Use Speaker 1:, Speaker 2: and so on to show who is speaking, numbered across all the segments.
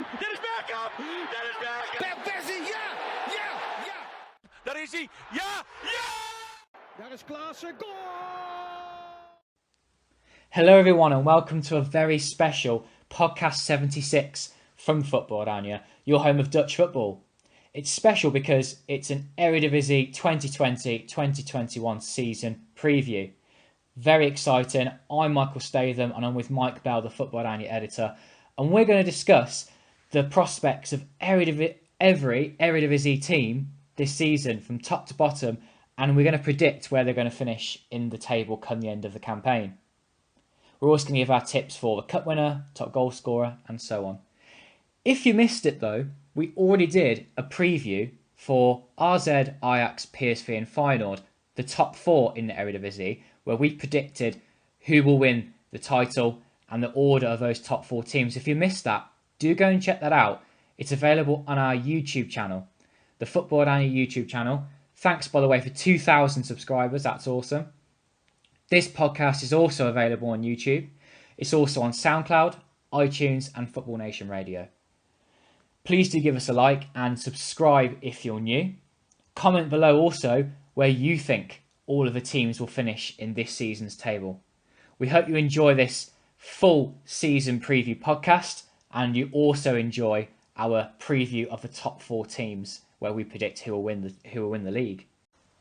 Speaker 1: Dit is Bergkamp! Dit is Bergkamp!
Speaker 2: Persie, ja!
Speaker 1: Daar is hij! Ja!
Speaker 2: Daar is Klaassen, goal!
Speaker 3: Hello everyone and welcome to a very special podcast 76 from Football-Oranje, your home of Dutch football. It's special because it's an Eredivisie 2020-2021 season preview. Very exciting. I'm Michael Statham and I'm with Mike Bell, the Football-Oranje editor, and we're going to discuss the prospects of every Eredivisie team this season from top to bottom, and we're going to predict where they're going to finish in the table come the end of the campaign. We're also going to give our tips for the cup winner, top goal scorer, and so on. If you missed it though, we already did a preview for AZ, Ajax, PSV and Feyenoord, the top four in the Eredivisie, where we predicted who will win the title and the order of those top four teams. If you missed that, do go and check that out. It's available on our YouTube channel, the Football-Oranje YouTube channel. Thanks, by the way, for 2,000 subscribers. That's awesome. This podcast is also available on YouTube. It's also on SoundCloud, iTunes and Football Nation Radio. Please do give us a like and subscribe if you're new. Comment below also where you think all of the teams will finish in this season's table. We hope you enjoy this full season preview podcast and you also enjoy our preview of the top four teams where we predict who will win the league.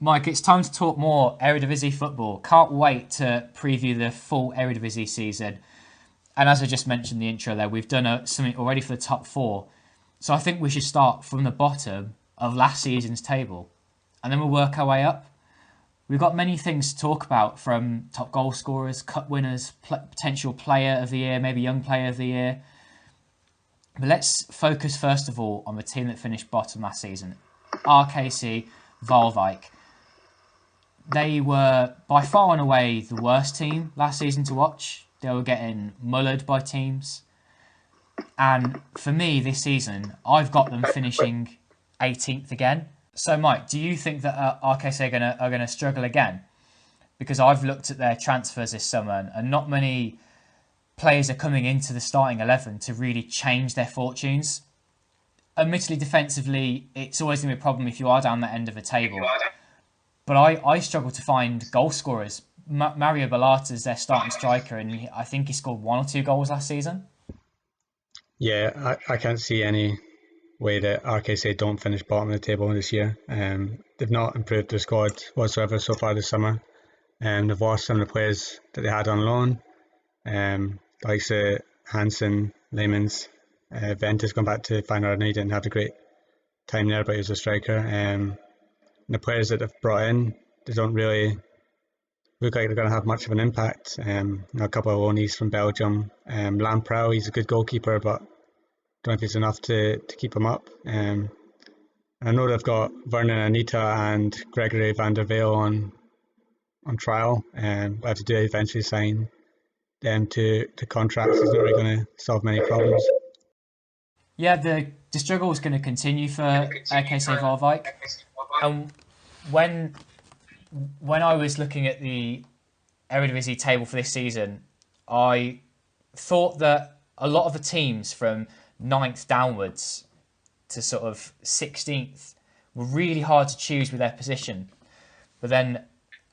Speaker 3: Mike, it's time to talk more Eredivisie football. Can't wait to preview the full Eredivisie season. And as I just mentioned in the intro there, we've done something already for the top four. So I think we should start from the bottom of last season's table and then we'll work our way up. We've got many things to talk about, from top goal scorers, cup winners, potential player of the year, maybe young player of the year. But let's focus first of all on the team that finished bottom last season, Rkc Volvik. They were by far and away the worst team last season to watch. They were getting mullered by teams. And for me this season, I've got them finishing 18th again. So Mike, do you think that Rkc are going to struggle again? Because I've looked at their transfers this summer and not many players are coming into the starting 11 to really change their fortunes. Admittedly, defensively, it's always going to be a problem if you are down that end of the table. But I struggle to find goal scorers. Mario Balata is their starting striker and I think he scored 1 or 2 goals last season.
Speaker 4: Yeah, I can't see any way that Rkc don't finish bottom of the table this year. They've not improved their squad whatsoever so far this summer. They've lost some of the players that they had on loan. Like Hansen, Leemans, Ventus gone back to Feyenoord and he didn't have a great time there, but he was a striker. And the players that they've brought in, they don't really look like they're going to have much of an impact. A couple of loanees from Belgium. Lamprow, he's a good goalkeeper, but don't know if it's enough to keep him up. I know they've got Vernon Anita and Gregory van der Velde on trial. We'll have to do eventually sign them to contracts. It's not really going to solve many problems.
Speaker 3: Yeah, the struggle is going to continue for Rkc Volvik. And when I was looking at the Eredivisie table for this season, I thought that a lot of the teams from 9th downwards to sort of 16th were really hard to choose with their position. But then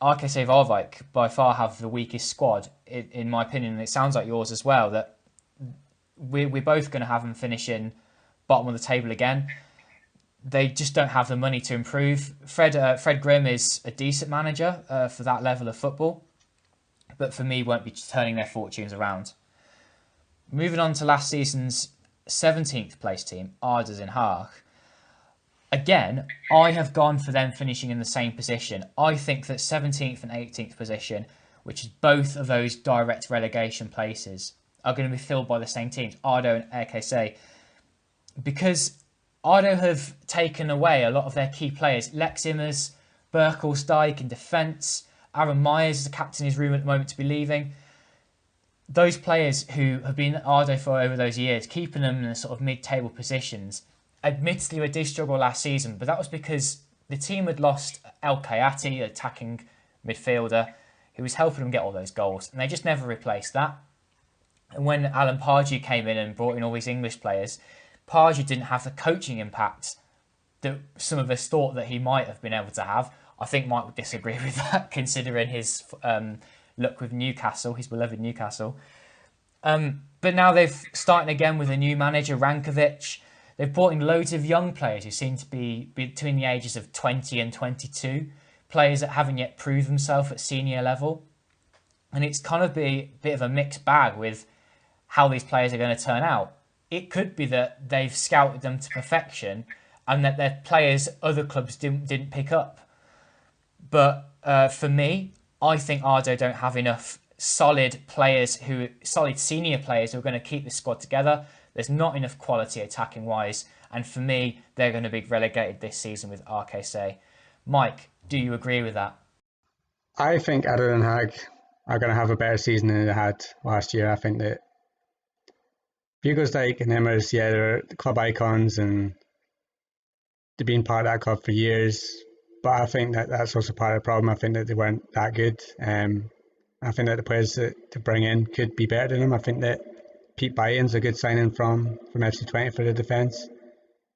Speaker 3: Rkc Volvik by far have the weakest squad, in my opinion, and it sounds like yours as well, that we're both going to have them finishing bottom of the table again. They just don't have the money to improve. Fred Grimm is a decent manager for that level of football, but for me won't be turning their fortunes around. Moving on to last season's 17th place team, Arders in Haag. Again, I have gone for them finishing in the same position. I think that 17th and 18th position, which is both of those direct relegation places, are going to be filled by the same teams, Ardo and Rkc. Because Ardo have taken away a lot of their key players. Lex Immers, Berkelsdijk in defence, Aaron Myers is the captain, is rumoured at the moment to be leaving. Those players who have been at Ardo for over those years, keeping them in the sort of mid-table positions. Admittedly, they did struggle last season, but that was because the team had lost El Kayati, attacking midfielder, who was helping them get all those goals, and they just never replaced that. And when Alan Pardew came in and brought in all these English players, Pardew didn't have the coaching impact that some of us thought that he might have been able to have. I think Mike would disagree with that, considering his look with Newcastle, his beloved Newcastle. But now they've starting again with a new manager, Rankovic. They've brought in loads of young players who seem to be between the ages of 20 and 22, players that haven't yet proved themselves at senior level. And it's kind of a bit of a mixed bag with how these players are going to turn out. It could be that they've scouted them to perfection and that they're players other clubs didn't pick up. But for me, I think Ardo don't have enough solid senior players who are going to keep the squad together. There's not enough quality attacking wise. And for me, they're going to be relegated this season with Rkc. Mike, do you agree with that?
Speaker 4: I think Ardo and Haag are going to have a better season than they had last year. I think that Bugelsdijk and Immers, they're club icons and they've been part of that club for years. But I think that that's also part of the problem. I think that they weren't that good. I think that the players that to bring in could be better than them. I think that Pete Byton's a good signing from FC Twente for the defence.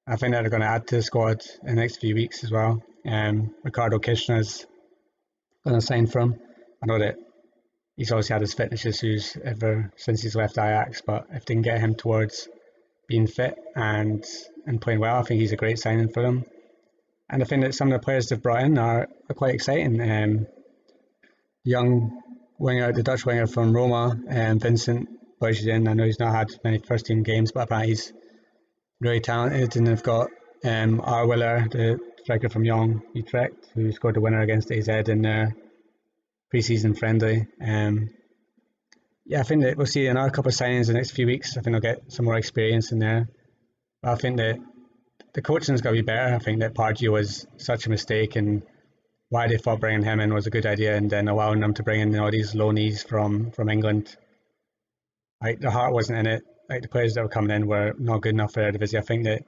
Speaker 4: I think that they're going to add to the squad in the next few weeks as well. Ricardo Kishner's going to sign from. I know that he's obviously had his fitness issues ever since he's left Ajax, but if they can get him towards being fit and playing well, I think he's a great signing for them. And I think that some of the players they've brought in are quite exciting. Young winger, the Dutch winger from Roma, Vincent Boyjin. I know he's not had many first team games, but apparently he's really talented. And they've got Arwiller, the striker from Young Utrecht, who scored the winner against AZ in their pre-season friendly. I think that we'll see another couple of signings in the next few weeks. I think they'll get some more experience in there. But I think that the coaching's got to be better. I think that Pardew was such a mistake, and why they thought bringing him in was a good idea, and then allowing them to bring in all these loanees from England. Like, the heart wasn't in it. Like, the players that were coming in were not good enough for Eredivisie. I think that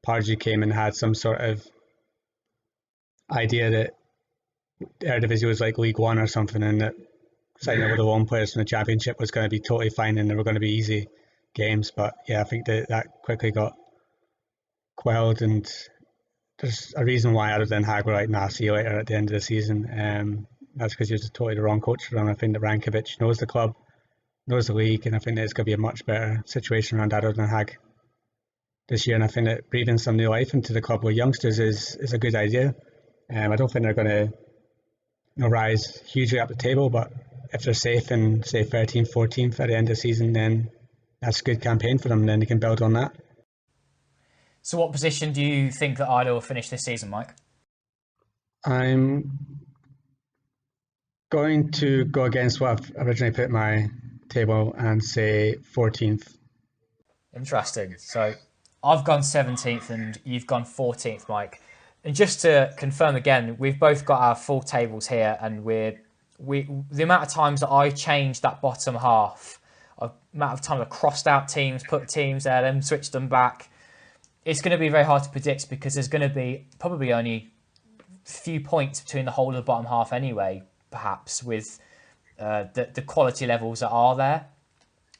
Speaker 4: Pardew came and had some sort of idea that Eredivisie was like League One or something, and that signing up with the loan players from the Championship was going to be totally fine and they were going to be easy games. But I think that quickly got quelled, and there's a reason why other than Haag were like, nah, see you later at the end of the season. That's because he was totally the wrong coach for them. I think that Rankovic knows the club, knows the league, and I think that it's going to be a much better situation around Ardo than Haag this year. And I think that breathing some new life into the club with youngsters is a good idea. I don't think they're going to rise hugely up the table, but if they're safe in, say, 13th, 14th at the end of the season, then that's a good campaign for them. Then they can build on that.
Speaker 3: So what position do you think that Ardo will finish this season, Mike?
Speaker 4: I'm going to go against what I've originally put in my table and say 14th.
Speaker 3: Interesting. So I've gone 17th and you've gone 14th, Mike. And just to confirm again, we've both got our full tables here, and the amount of times that I changed that bottom half, the amount of times I crossed out teams, put teams there, then switched them back, it's going to be very hard to predict because there's going to be probably only a few points between the whole of the bottom half anyway, perhaps, with the quality levels that are there.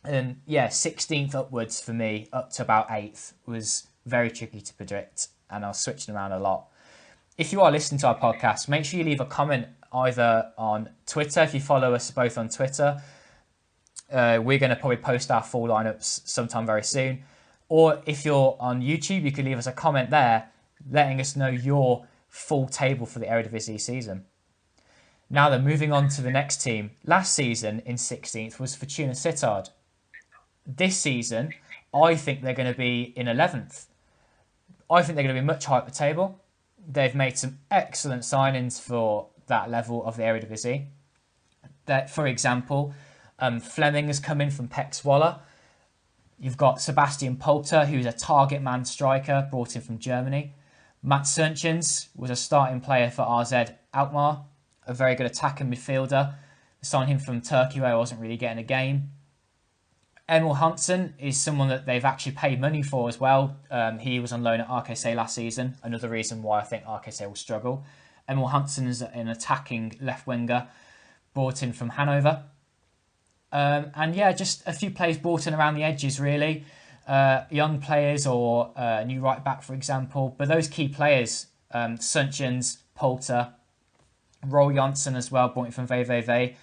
Speaker 3: And 16th upwards for me, up to about 8th, was very tricky to predict, and I was switching around a lot. If you are listening to our podcast, make sure you leave a comment either on Twitter, if you follow us both on Twitter. We're going to probably post our full lineups sometime very soon. Or if you're on YouTube, you can leave us a comment there letting us know your full table for the Eredivisie season. Now then, moving on to the next team. Last season in 16th was Fortuna Sittard. This season, I think they're going to be in 11th. I think they're going to be much higher up the table. They've made some excellent signings for that level of the Eredivisie. That, for example, Fleming has come in from PEC Zwolle. You've got Sebastian Polter, who's a target man striker, brought in from Germany. Matt Sunchens was a starting player for RZ Alkmaar, a very good attacking midfielder. Signed him from Turkey, where I wasn't really getting a game. Emil Hansen is someone that they've actually paid money for as well. He was on loan at Rkc last season. Another reason why I think Rkc will struggle. Emil Hansen is an attacking left winger, brought in from Hanover. Just a few players brought in around the edges, really. young players or a new right back, for example. But those key players, Sunchens, Polter, Roel Janssen as well, brought in from VVV,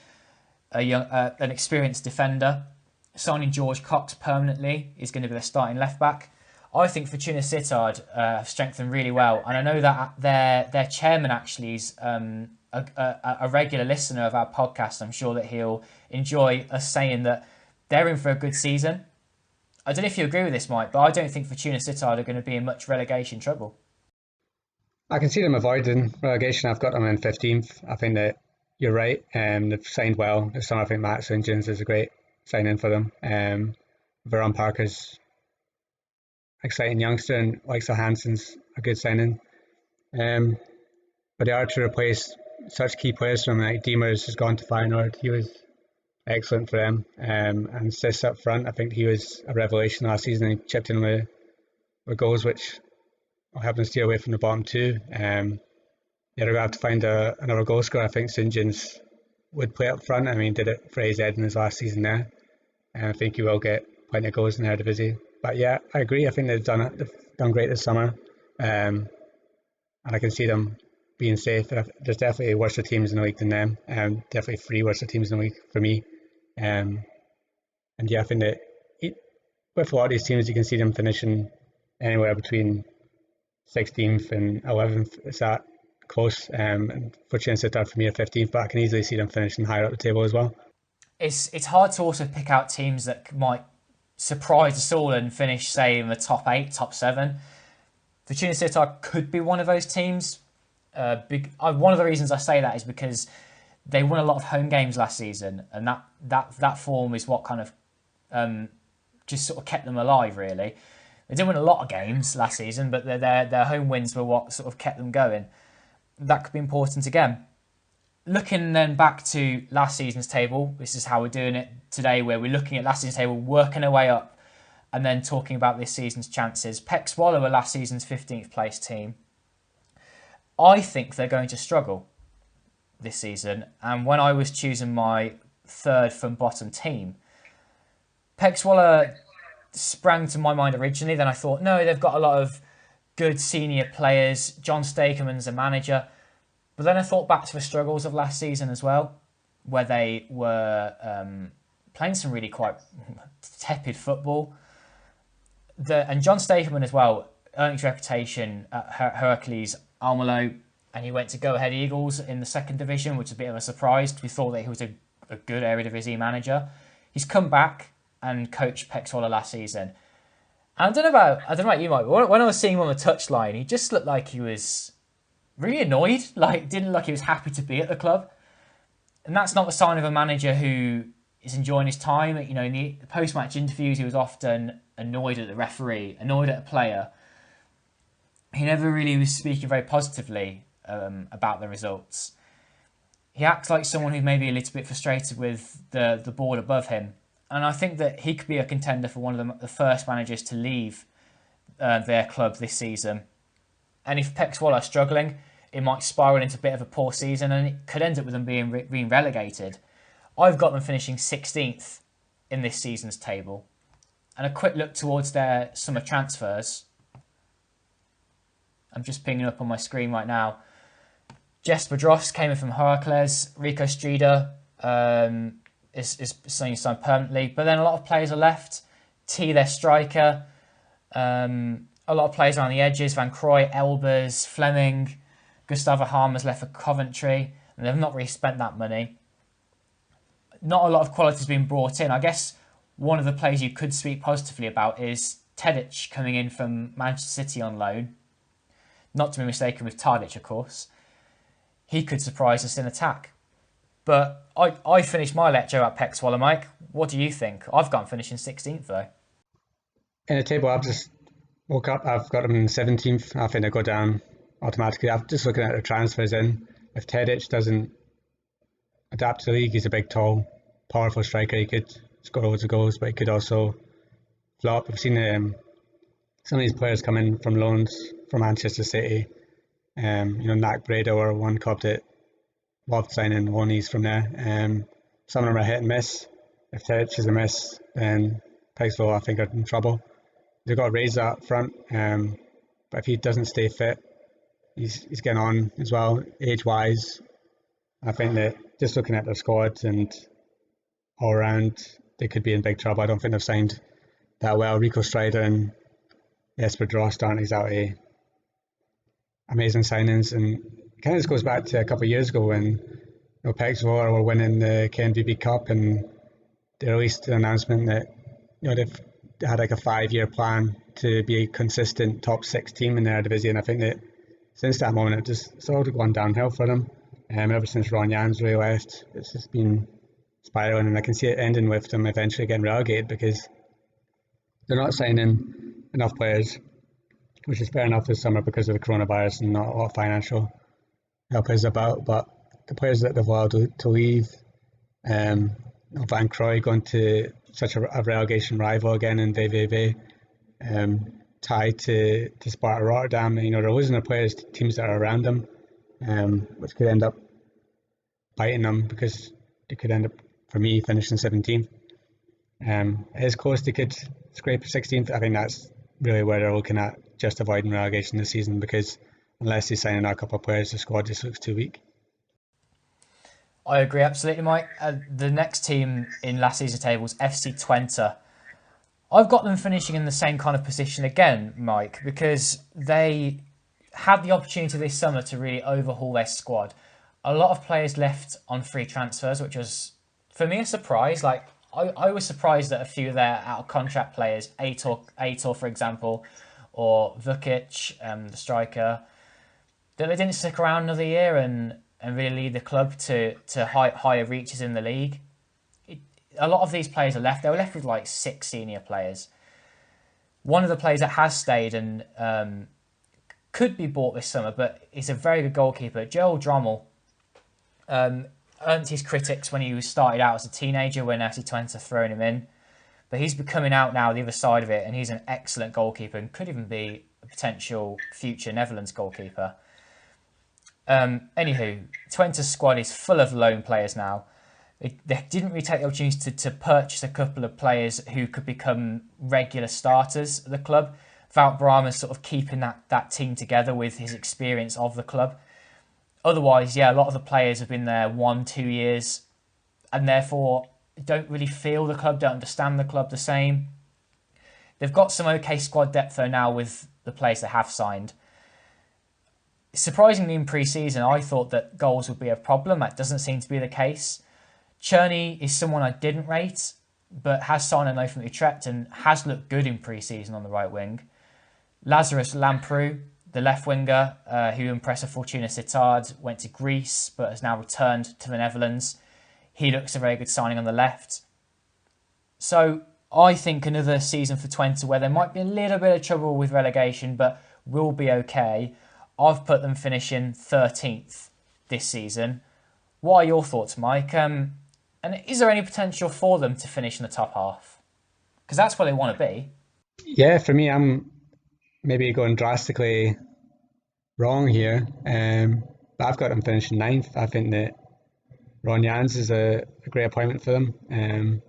Speaker 3: an experienced defender. Signing George Cox permanently is going to be the starting left back. I think Fortuna Sittard have strengthened really well, and I know that their chairman actually is a regular listener of our podcast. I'm sure that he'll enjoy us saying that they're in for a good season. I don't know if you agree with this, Mike, but I don't think Fortuna Sittard are going to be in much relegation trouble.
Speaker 4: I can see them avoiding relegation. I've got them in 15th. I think that you're right. They've signed well this summer. I think Matt Sunchens is a great signing for them. Veron Parker's exciting youngster, and Lexa Hansen's a good signing. But they are to replace such key players from like Diemers has gone to Feyenoord. He was excellent for them. And Sis up front, I think he was a revelation last season. He chipped in with goals which will help them steer away from the bottom two. They're going to have to find another goal scorer. I think Sunjins would play up front. I mean, did it for AZ in his last season there. And I think he will get plenty of goals in the Eredivisie. But yeah, I agree. I think they've done great this summer. And I can see them being safe. There's definitely worse teams in the league than them. Definitely 3 worse teams in the league for me. And yeah, I think that with a lot of these teams, you can see them finishing anywhere between 16th and 11th. It's that close. And Fortuna Sittard for me are 15th, but I can easily see them finishing higher up the table as well.
Speaker 3: It's hard to also pick out teams that might surprise us all and finish, say, in the top 8, top 7. Fortuna Sittard could be one of those teams. One of the reasons I say that is because they won a lot of home games last season, and that form is what kind of just sort of kept them alive, really. They didn't win a lot of games last season, but their home wins were what sort of kept them going. That could be important again. Looking then back to last season's table, this is how we're doing it today, where we're looking at last season's table, working our way up, and then talking about this season's chances. PEC Zwolle were last season's 15th place team. I think they're going to struggle this season, and when I was choosing my third from bottom team, PEC Zwolle sprang to my mind originally. Then I thought, no, they've got a lot of good senior players. John Stakerman's a manager. But then I thought back to the struggles of last season as well, where they were playing some really quite tepid football. And John Stakerman as well earned his reputation at Heracles Armalo, and he went to Go Ahead Eagles in the second division, which is a bit of a surprise. We thought that he was a good Eredivisie manager. He's come back and coached PEC Zwolle last season. And I don't know about you, Mike, but when I was seeing him on the touchline, he just looked like he was really annoyed, didn't look like he was happy to be at the club. And that's not the sign of a manager who is enjoying his time. You know, in the post-match interviews, he was often annoyed at the referee, annoyed at a player. He never really was speaking very positively about the results. He acts like someone who's maybe a little bit frustrated with the board above him. And I think that he could be a contender for one of the first managers to leave their club this season. And if PEC Zwolle are struggling, it might spiral into a bit of a poor season, and it could end up with them being relegated. I've got them finishing 16th in this season's table. And a quick look towards their summer transfers. I'm just pinging up on my screen right now. Jesper Drost came in from Heracles. Rico Streeter is signed permanently. But then a lot of players are left. T, their striker. A lot of players around the edges. Van Crooij, Elbers, Fleming. Gustavo Harmer's left for Coventry. And they've not really spent that money. Not a lot of quality has been brought in. I guess one of the players you could speak positively about is Tedic coming in from Manchester City on loan. Not to be mistaken with Tadic, of course. He could surprise us in attack. But I finished my lecture at PEC Zwolle, Mike. What do you think? I've got them finishing 16th, though.
Speaker 4: In the table, I've just woke up. I've got them in 17th. I think they go down automatically. I'm just looking at the transfers in. If Tedic doesn't adapt to the league, he's a big, tall, powerful striker. He could score loads of goals, but he could also flop. I've seen some of these players come in from loans from Manchester City. Nak Breda were one club that loved signing loanees from there. Some of them are hit and miss. If Tedic is a miss, then PEC Zwolle, I think, are in trouble. they've got to raise that up front. But if he doesn't stay fit, he's getting on as well, age-wise. I think that just looking at their squad and all around, they could be in big trouble. I don't think they've signed that well. Rico Strider and Jesper Drost aren't exactly amazing signings, and it kind of just goes back to a couple of years ago when Pek Zwolle were winning the KNVB Cup, and they released an announcement that they've had like a 5-year plan to be a consistent top 6 team in the Eredivisie, and I think that since that moment it's all gone downhill for them. Ever since Ron Jans really left, it's just been spiraling, and I can see it ending with them eventually getting relegated because they're not signing enough players, which is fair enough this summer because of the coronavirus and not a lot of financial help is about. But the players that they've allowed to leave, Van Crooij going to such a relegation rival again in VVV, tied to Sparta Rotterdam. They're losing their players to teams that are around them, which could end up biting them because they could end up, for me, finishing 17th. It is close, they could scrape 16th. I think that's really where they're looking at, just avoiding relegation this season, because unless they sign another couple of players, the squad just looks too weak.
Speaker 3: I agree absolutely, Mike. The next team in last season's table is FC Twente. I've got them finishing in the same kind of position again, Mike, because they had the opportunity this summer to really overhaul their squad. A lot of players left on free transfers, which was, for me, a surprise. Like, I was surprised that a few of their out-of-contract players, Aitor, for example, or Vukic, the striker, that they didn't stick around another year and really lead the club to higher reaches in the league. A lot of these players are left. They were left with like 6 senior players. One of the players that has stayed and could be bought this summer, but is a very good goalkeeper, Joel Drommel, earned his critics when he started out as a teenager when FC Twente thrown him in. But he's coming out now the other side of it, and he's an excellent goalkeeper and could even be a potential future Netherlands goalkeeper. Anywho, Twente's squad is full of loan players now. They didn't really take the opportunity to purchase a couple of players who could become regular starters at the club. Wout Brahma's sort of keeping that team together with his experience of the club. Otherwise, a lot of the players have been there 1-2 years and therefore don't really feel the club, don't understand the club the same. They've got some okay squad depth though now with the players they have signed. Surprisingly, in pre-season, I thought that goals would be a problem. That doesn't seem to be the case. Cherney is someone I didn't rate, but has signed a loan from Utrecht and has looked good in pre-season on the right wing. Lazarus Lamproe, the left winger, who impressed a Fortuna Sittard, went to Greece, but has now returned to the Netherlands. He looks a very good signing on the left. So I think another season for Twente where there might be a little bit of trouble with relegation, but will be okay. I've put them finishing 13th this season. What are your thoughts, Mike? And is there any potential for them to finish in the top half? Because that's where they want to be.
Speaker 4: Yeah, for me, I'm maybe going drastically wrong here. But I've got them finishing 9th. I think that Ron Jans is a great appointment for them. I think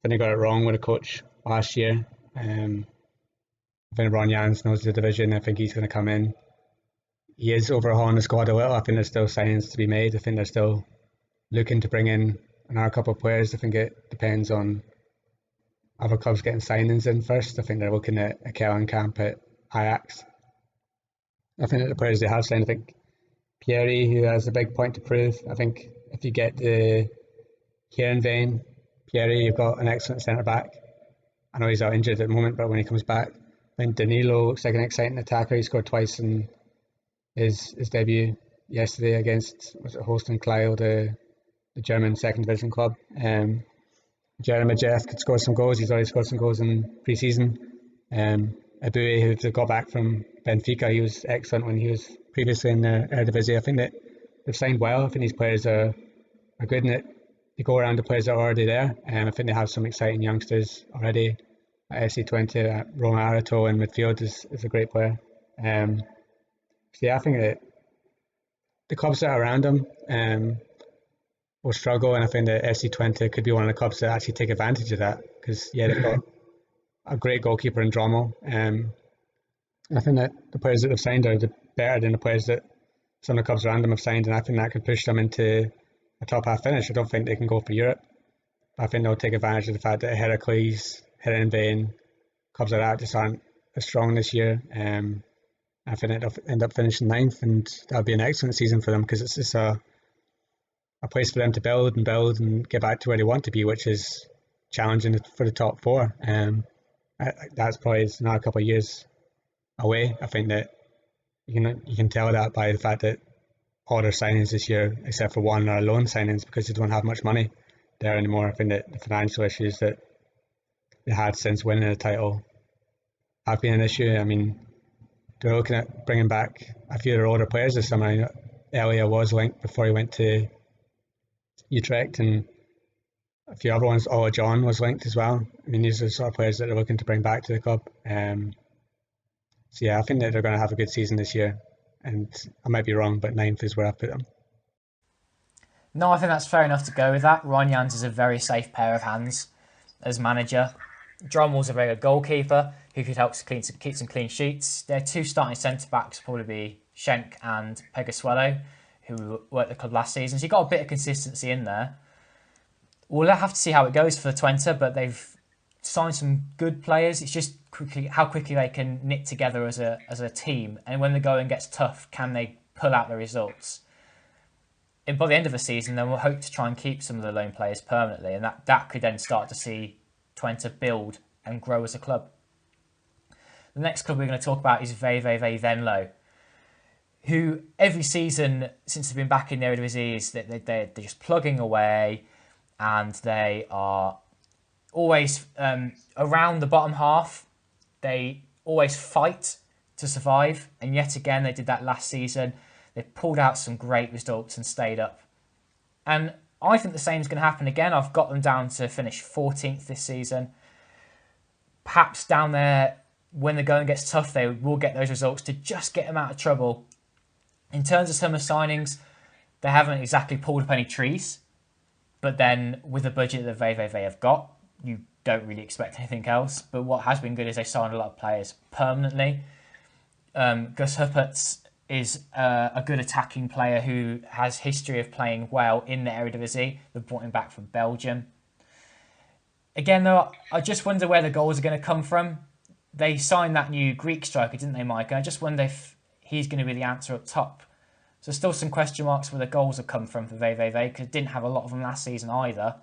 Speaker 4: they got it wrong with a coach last year. I think Ron Jans knows the division. I think he's going to come in. He is overhauling the squad a little. I think there's still signings to be made. I think they're still looking to bring in another couple of players. I think it depends on other clubs getting signings in first. I think they're looking at a Kellenkamp at Ajax. I think that the players they have signed, I think Pierre, who has a big point to prove. I think if you get the Heerenveen, Pierre, you've got an excellent centre-back. I know he's out injured at the moment, but when he comes back, I think Danilo looks like an exciting attacker. He scored twice in his debut yesterday against Holstein Kiel, the German second division club. Jeremy Jeff could score some goals. He's already scored some goals in pre-season. Abui, who they got back from Benfica, he was excellent when he was previously in the Eredivisie. I think that they've signed well. I think these players are good in it. They go around the players that are already there. I think they have some exciting youngsters already. At FC Twente, Roma Arato in midfield is a great player. I think that the clubs that are around them will struggle, and I think that FC Twente could be one of the clubs that actually take advantage of that, because they've got a great goalkeeper in Drommel. I think that the players that they've signed are better than the players that some of the clubs around them have signed, and I think that could push them into a top half finish. I don't think they can go for Europe. I think they'll take advantage of the fact that Heracles, Heerenveen, clubs like that just aren't as strong this year. I think they'll end up finishing ninth, and that'll be an excellent season for them because it's just a place for them to build and get back to where they want to be, which is challenging for the top four. That's probably another couple of years away. I think that you can tell that by the fact that all their signings this year, except for one, are loan signings because they don't have much money there anymore. I think that the financial issues that they had since winning the title have been an issue. I mean, they're looking at bringing back a few of their older players this summer. You know, Elia was linked before he went to Utrecht, and a few other ones. Ola John was linked as well. I mean, these are the sort of players that they're looking to bring back to the club. So yeah, I think that they're going to have a good season this year, and I might be wrong, but ninth is where I put them.
Speaker 3: No, I think that's fair enough to go with that. Ron Jans is a very safe pair of hands as manager. Drommel's a very good goalkeeper who could help to keep some clean sheets. Their two starting centre-backs will probably be Schenk and Pegosuelo, who were at the club last season. So you've got a bit of consistency in there. We'll have to see how it goes for Twente, but they've signed some good players. It's just how quickly they can knit together as a team, and when the going gets tough, can they pull out the results? And by the end of the season, then we'll hope to try and keep some of the loan players permanently, and that could then start to see Twente build and grow as a club. The next club we're going to talk about is VVV-Venlo, who every season since they've been back in the Eredivisie is that they're just plugging away, and they are always around the bottom half. They always fight to survive, and yet again they did that last season. They pulled out some great results and stayed up. And I think the same is going to happen again. I've got them down to finish 14th this season. Perhaps down there, when the going gets tough, they will get those results to just get them out of trouble. In terms of summer signings, they haven't exactly pulled up any trees. But then with the budget that VVV have got, you don't really expect anything else. But what has been good is they signed a lot of players permanently. Gus Huppert's is a good attacking player who has history of playing well in the Eredivisie. They've brought him back from Belgium. Again, though, I just wonder where the goals are going to come from. They signed that new Greek striker, didn't they, Mike? And I just wonder if he's going to be the answer up top. So still some question marks where the goals have come from for VVV, because didn't have a lot of them last season either.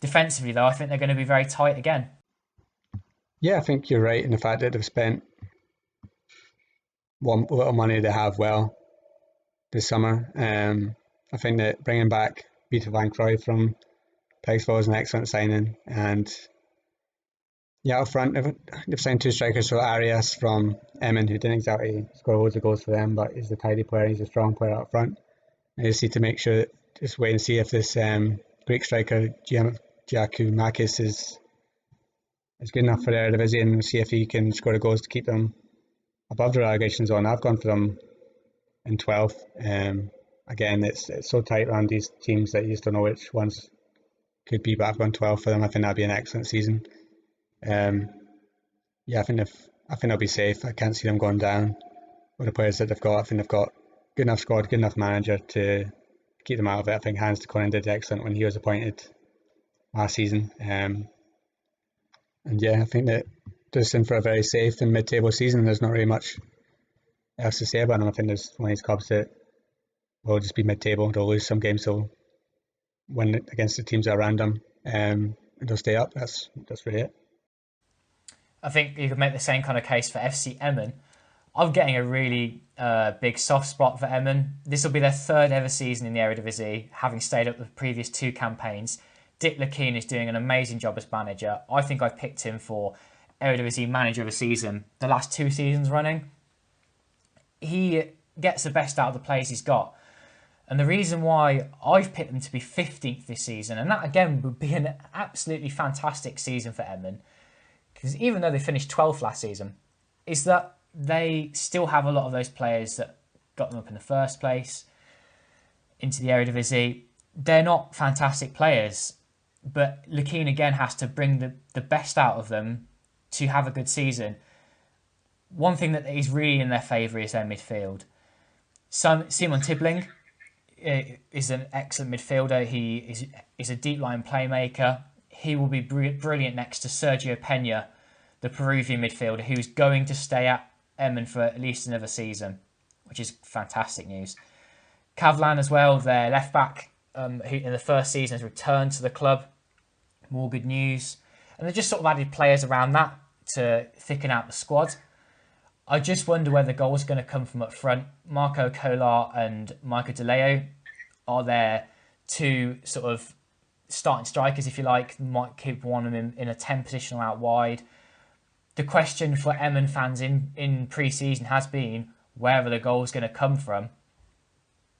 Speaker 3: Defensively, though, I think they're going to be very tight again. Yeah,
Speaker 4: I think you're right in the fact that they've spent what little money they have well this summer. I think that bringing back Peter van Crooij from Pegsville is an excellent signing. And yeah, up front, they've signed two strikers, so Arias from Emmen, who didn't exactly score loads of goals for them, but he's a tidy player, he's a strong player up front. And they just need to make sure, just wait and see if this Greek striker, Giacomakis, is good enough for the Eredivisie, and see if he can score the goals to keep them above the relegation zone. I've gone for them in 12th. Again, it's so tight around these teams that you just don't know which ones could be, but I've gone 12 for them. I think that'd be an excellent season. I think they'll be safe. I can't see them going down with the players that they've got. I think they've got good enough squad, good enough manager to keep them out of it. I think Hans de Koning did excellent when he was appointed last season. I think that just in for a very safe and mid-table season. There's not really much else to say about them. I think there's one of these clubs that will just be mid-table. They'll lose some games, they'll win against the teams that are around them, and they'll stay up. That's really it.
Speaker 3: I think you could make the same kind of case for FC Emmen. I'm getting a really big soft spot for Emmen. This will be their third ever season in the Eredivisie, having stayed up the previous two campaigns. Dick Lukien is doing an amazing job as manager. I think I've picked him for Eredivisie Manager of the Season the last two seasons running. He gets the best out of the players he's got. And the reason why I've picked them to be 15th this season, and that again would be an absolutely fantastic season for Emmen, because even though they finished 12th last season, is that they still have a lot of those players that got them up in the first place into the Eredivisie. They're not fantastic players, but Lukien again has to bring the best out of them to have a good season, one thing that is really in their favour is their midfield. Simon Tibbling is an excellent midfielder. He is a deep line playmaker. He will be brilliant next to Sergio Pena, the Peruvian midfielder, who's going to stay at Emmen for at least another season, which is fantastic news. Kavlan as well, their left back, who in the first season has returned to the club. More good news. And they just sort of added players around that to thicken out the squad. I just wonder where the goal is going to come from up front. Marco Kolar and Michael DeLeo are their two sort of starting strikers, if you like. Might keep one of them in a 10 positional out wide. The question for Emmen fans in pre-season has been where are the goals going to come from?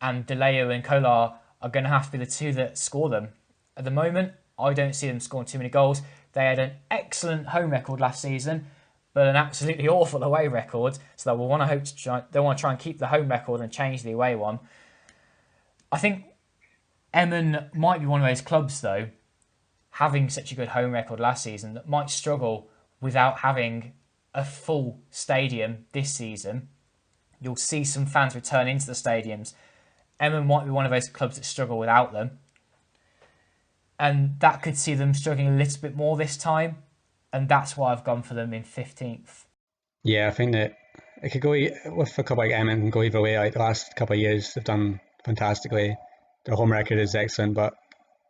Speaker 3: And DeLeo and Kolar are going to have to be the two that score them. At the moment, I don't see them scoring too many goals. They had an excellent home record last season, but an absolutely awful away record. So they will want to try and keep the home record and change the away one. I think Emmen might be one of those clubs, though, having such a good home record last season, that might struggle without having a full stadium this season. You'll see some fans return into the stadiums. Emmen might be one of those clubs that struggle without them. And that could see them struggling a little bit more this time. And that's why I've gone for them in 15th.
Speaker 4: Yeah, I think that it could go with a club like Emmen and go either way. Like the last couple of years, they've done fantastically. Their home record is excellent, but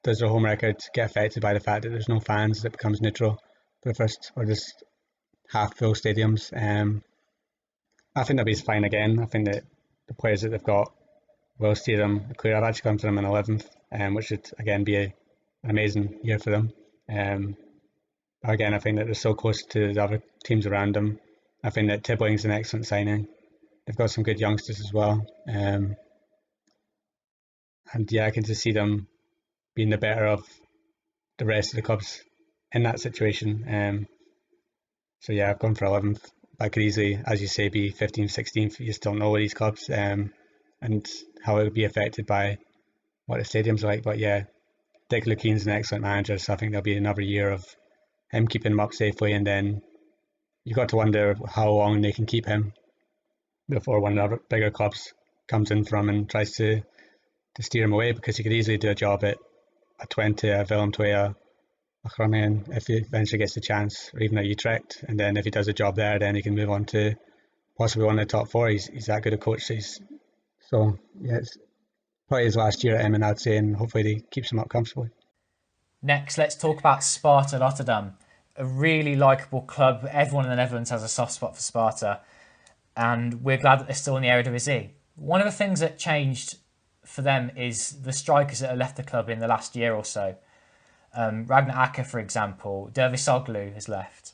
Speaker 4: does their home record get affected by the fact that there's no fans? That becomes neutral for the first, or just half full stadiums. I think they'll be fine again. I think that the players that they've got will steer them clear. I've actually gone for them in 11th, which should again be an amazing year for them. Again, I think that they're so close to the other teams around them. I think that Tibbling's an excellent signing. They've got some good youngsters as well. And yeah, I can just see them being the better of the rest of the clubs in that situation. So yeah, I've gone for 11th. That could easily, as you say, be 15th, 16th. You just don't know with these clubs and how it would be affected by what the stadiums are like. But yeah, Dick Lukeen's an excellent manager, so I think there'll be another year of him keeping him up safely, and then you've got to wonder how long they can keep him before one of the bigger clubs comes in from and tries to steer him away, because he could easily do a job at a Twente, a Willem, a Groningen if he eventually gets the chance, or even at Utrecht, and then if he does a job there, then he can move on to possibly one of the top four. He's that good a coach. So yeah, it's probably his last year at Emmen, I'd say, and hopefully he keeps him up comfortably.
Speaker 3: Next, let's talk about Sparta Rotterdam, a really likeable club. Everyone in the Netherlands has a soft spot for Sparta, and we're glad that they're still in the Eredivisie. One of the things that changed for them is the strikers that have left the club in the last year or so. Ragnar Akker, for example, Dervisoglu has left.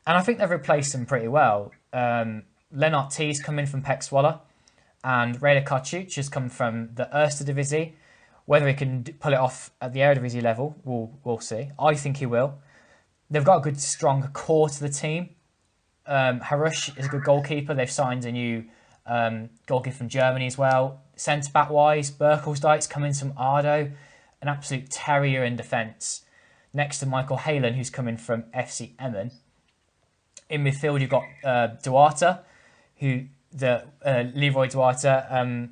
Speaker 3: And I think they've replaced them pretty well. Lennart T's come in from PEC Zwolle, and Reda Karcic has come from the Eredivisie. Whether he can pull it off at the Eredivisie level, we'll see. I think he will. They've got a good, strong core to the team. Harush is a good goalkeeper. They've signed a new goalkeeper from Germany as well. Centre-back wise, Berkelsdijk's coming from Ardo, an absolute terrier in defence. Next to Michael Halen, who's coming from FC Emmen. In midfield, you've got Duarte, Leroy Duarte.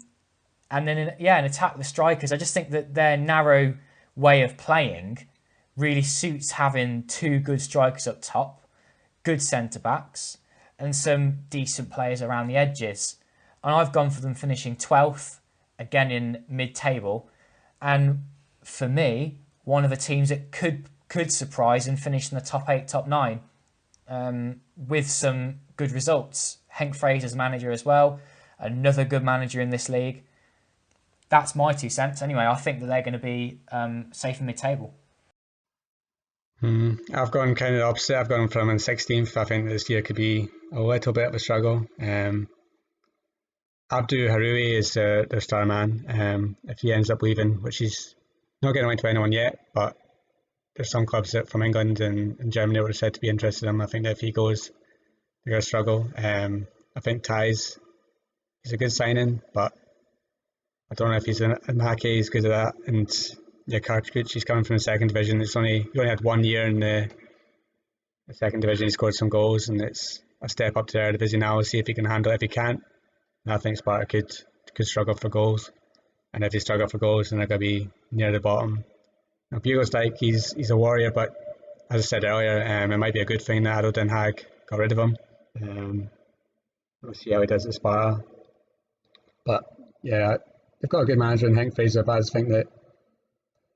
Speaker 3: And then, in attack, the strikers. I just think that their narrow way of playing really suits having two good strikers up top, good centre-backs, and some decent players around the edges. And I've gone for them finishing 12th, again in mid-table. And for me, one of the teams that could surprise and finish in the top 8, top 9 with some good results. Henk Fraser's manager as well, another good manager in this league. That's my 2 cents. Anyway, I think that they're going to be safe in mid-table.
Speaker 4: I've gone kind of the opposite. I've gone from in 16th. I think this year could be a little bit of a struggle. Abdu Haroui is their star man. If he ends up leaving, which he's not getting away to anyone yet, but there's some clubs that from England and Germany were said to be interested in him. I think that if he goes, they're going to struggle. I think Thijs, he's a good signing, but I don't know if he's in Hake, he's good at that. And yeah, Karkuc, he's coming from the second division. He only had 1 year in the the second division he scored some goals, and it's a step up to the Eredivisie now. We'll see if he can handle it. If he can't, I think Sparta could struggle for goals, and if they struggle for goals, then they're going to be near the bottom. Now, Bugle's like he's a warrior, but as I said earlier, it might be a good thing that Adel Den Haag got rid of him. We'll see how he does at Sparta. But yeah, they've got a good manager in Henk Fraser, but I just think that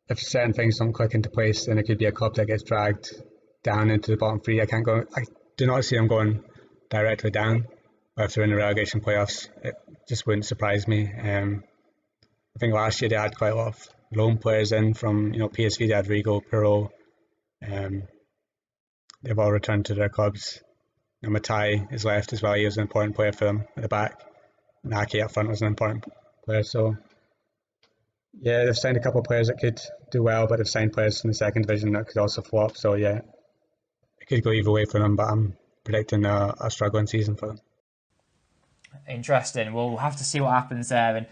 Speaker 4: if certain things don't click into place, then it could be a club that gets dragged down into the bottom three. I do not see them going directly down, or if they're in the relegation playoffs, it just wouldn't surprise me. I think last year they had quite a lot of loan players in from PSV. They had Rigo, Perot. They've all returned to their clubs. Matai is left as well. He was an important player for them at the back. Naki up front was an important player. So yeah, they've signed a couple of players that could do well, but they've signed players from the second division that could also flop. So yeah, it could go either way for them, but I'm predicting a struggling season for them.
Speaker 3: Interesting. We'll have to see what happens there. And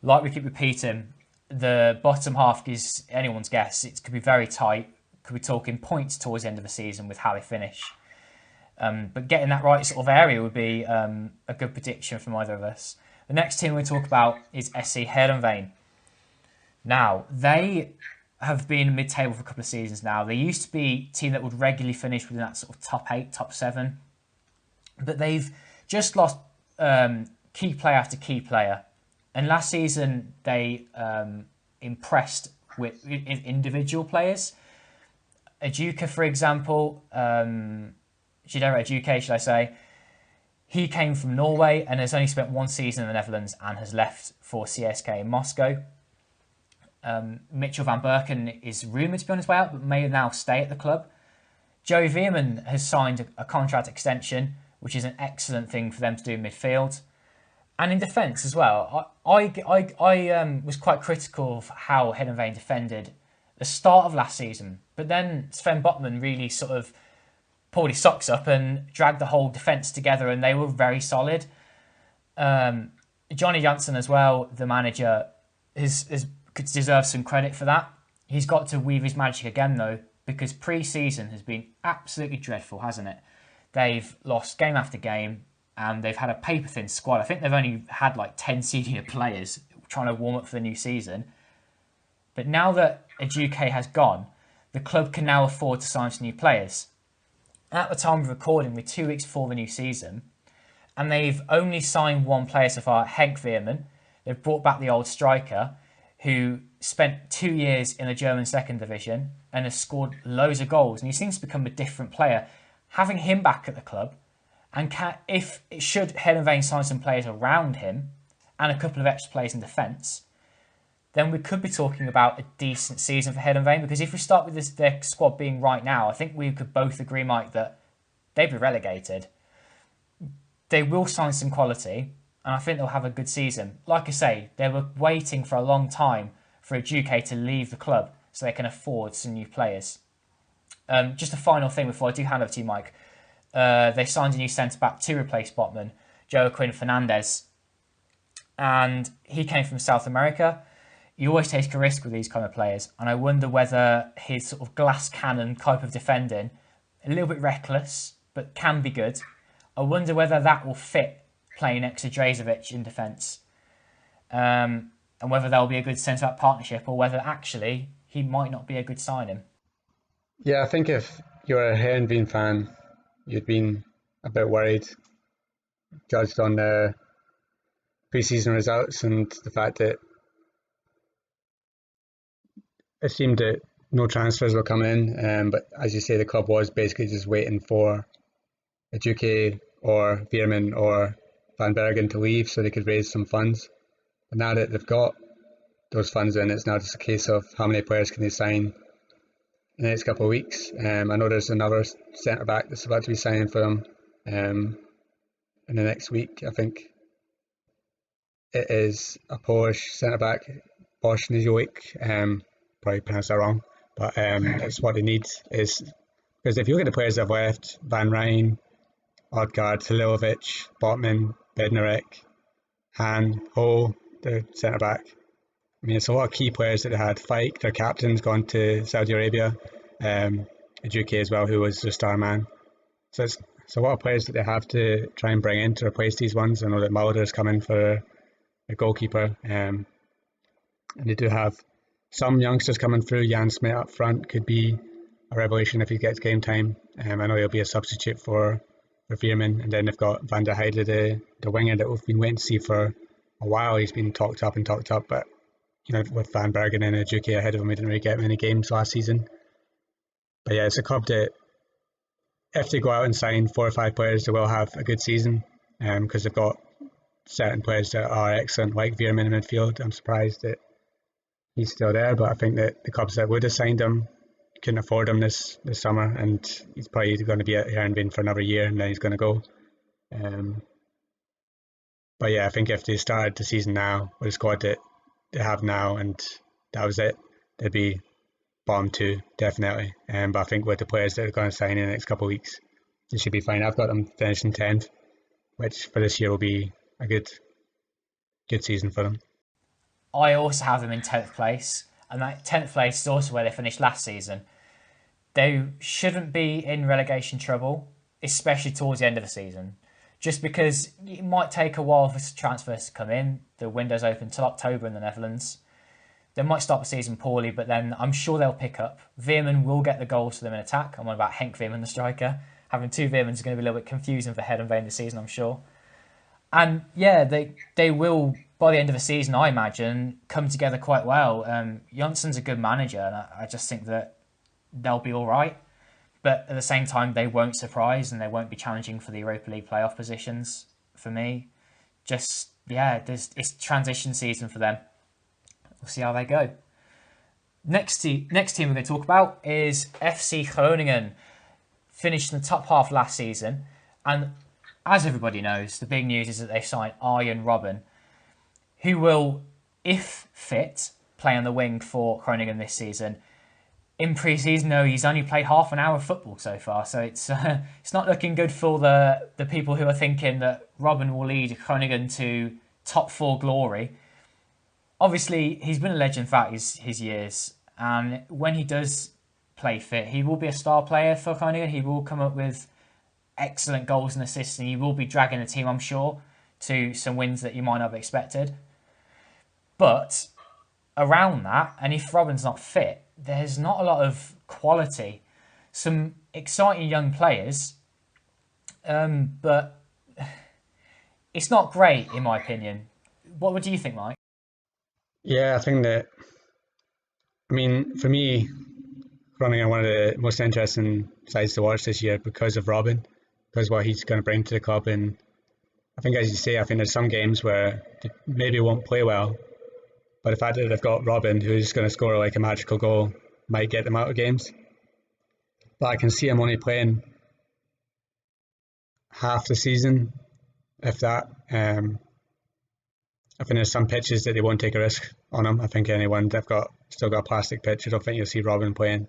Speaker 3: like we keep repeating, the bottom half is anyone's guess. It could be very tight. Could be talking points towards the end of the season with how they finish. But getting that right sort of area would be a good prediction from either of us. The next team we talk about is SC Heerenveen. Now, they have been mid-table for a couple of seasons now. They used to be a team that would regularly finish within that sort of top 8, top 7. But they've just lost key player after key player. And last season, they impressed with individual players. Ajuka, for example, Jidera Ajuka, should I say, he came from Norway and has only spent one season in the Netherlands and has left for CSK in Moscow. Mitchell van Berken is rumoured to be on his way out, but may now stay at the club. Joey Veerman has signed a contract extension, which is an excellent thing for them to do in midfield. And in defence as well. I was quite critical of how Heerenveen defended the start of last season, but then Sven Botman really sort of pulled his socks up and dragged the whole defence together, and they were very solid. Johnny Janssen as well, the manager, could deserve some credit for that. He's got to weave his magic again though, because pre-season has been absolutely dreadful, hasn't it? They've lost game after game, and they've had a paper-thin squad. I think they've only had like 10 senior players trying to warm up for the new season. But now that Ajuke has gone, the club can now afford to sign some new players. At the time of recording, we're 2 weeks before the new season, and they've only signed one player so far, Henk Veerman. They've brought back the old striker, who spent 2 years in the German second division and has scored loads of goals, and he seems to become a different player. Having him back at the club, and should Heerenveen sign some players around him and a couple of extra players in defence, then we could be talking about a decent season for Heerenveen. Because if we start with their squad being right now, I think we could both agree, Mike, that they'd be relegated. They will sign some quality, and I think they'll have a good season. Like I say, they were waiting for a long time for Ajuke to leave the club so they can afford some new players. Just a final thing before I do hand over to you, Mike. They signed a new centre-back to replace Botman, Joaquin Fernandez. And he came from South America. You always take a risk with these kind of players. And I wonder whether his sort of glass cannon type of defending, a little bit reckless, but can be good. I wonder whether that will fit playing next to Drazovic in defence. And whether there'll be a good centre-back partnership, or whether actually he might not be a good signing.
Speaker 4: Yeah, I think if you're a Heerenveen fan, you'd been a bit worried, judged on the pre-season results and the fact that it seemed that no transfers were coming in. But as you say, the club was basically just waiting for Ajuke or Veerman or Van Bergen to leave so they could raise some funds. But now that they've got those funds in, it's now just a case of how many players can they sign in the next couple of weeks. I know there's another centre-back that's about to be signing for them in the next week. I think it is a Polish centre-back, Bosch Nijoik. Probably pronounced that wrong, but it's what they need. Is because if you look at the players that have left, Van Rijn, Odgaard, Halilovic, Botman, Bednarek, Han, Ho, the centre-back. I mean, it's a lot of key players that they had. Fike, their captain's gone to Saudi Arabia. Ajuke as well, who was the star man. it's a lot of players that they have to try and bring in to replace these ones. I know that Mulder's coming for a goalkeeper, and they do have some youngsters coming through. Jan Smit up front could be a revelation if he gets game time. I know he'll be a substitute for Veerman, and then they've got Van der Heide, the winger that we've been waiting to see for a while. He's been talked up, but with Van Bergen and Ajuki ahead of him, we didn't really get many games last season. But yeah, it's a club that if they go out and sign 4 or 5 players, they will have a good season, because they've got certain players that are excellent, like Veerman in midfield. I'm surprised that he's still there, but I think that the clubs that would have signed him couldn't afford him this summer, and he's probably going to be at Heerenveen for another year, and then he's going to go. But yeah, I think if they started the season now with the squad that they have now, and that was it, they'd be bottom 2 definitely. But I think with the players that are going to sign in the next couple of weeks, they should be fine. I've got them finishing 10th, which for this year will be a good season for them.
Speaker 3: I also have them in 10th place, and that 10th place is also where they finished last season. They shouldn't be in relegation trouble, especially towards the end of the season, just because it might take a while for transfers to come in. The window's open till October in the Netherlands. They might start the season poorly, but then I'm sure they'll pick up. Veerman will get the goals for them in attack. I'm on about Henk Veerman, the striker. Having 2 Veermans is going to be a little bit confusing for Heerenveen this season, I'm sure. And yeah, they will, by the end of the season, I imagine, come together quite well. Jansson's a good manager, and I just think that they'll be all right. But at the same time, they won't surprise, and they won't be challenging for the Europa League playoff positions for me. Just, yeah, it's transition season for them. We'll see how they go. Next team we're going to talk about is FC Groningen. Finished in the top half last season, and as everybody knows, the big news is that they've signed Arjen Robben, who will, if fit, play on the wing for Croningen this season. In pre-season, though, he's only played half an hour of football so far, so it's not looking good for the people who are thinking that Robben will lead Croningen to top 4 glory. Obviously, he's been a legend throughout his years, and when he does play fit, he will be a star player for Croningen. He will come up with excellent goals and assists, and he will be dragging the team, I'm sure, to some wins that you might not have expected. But around that, and if Robben's not fit, there's not a lot of quality. Some exciting young players, but it's not great in my opinion. What do you think, Mike?
Speaker 4: Yeah, I think that, for me, Groningen are one of the most interesting sides to watch this year because of Robben, because what he's going to bring to the club. And I think, as you say, I think there's some games where they maybe won't play well, but the fact that they've got Robben, who's going to score like a magical goal, might get them out of games. But I can see him only playing half the season, if that. I think there's some pitches that they won't take a risk on him. I think anyone they've still got a plastic pitch, I don't think you'll see Robben playing.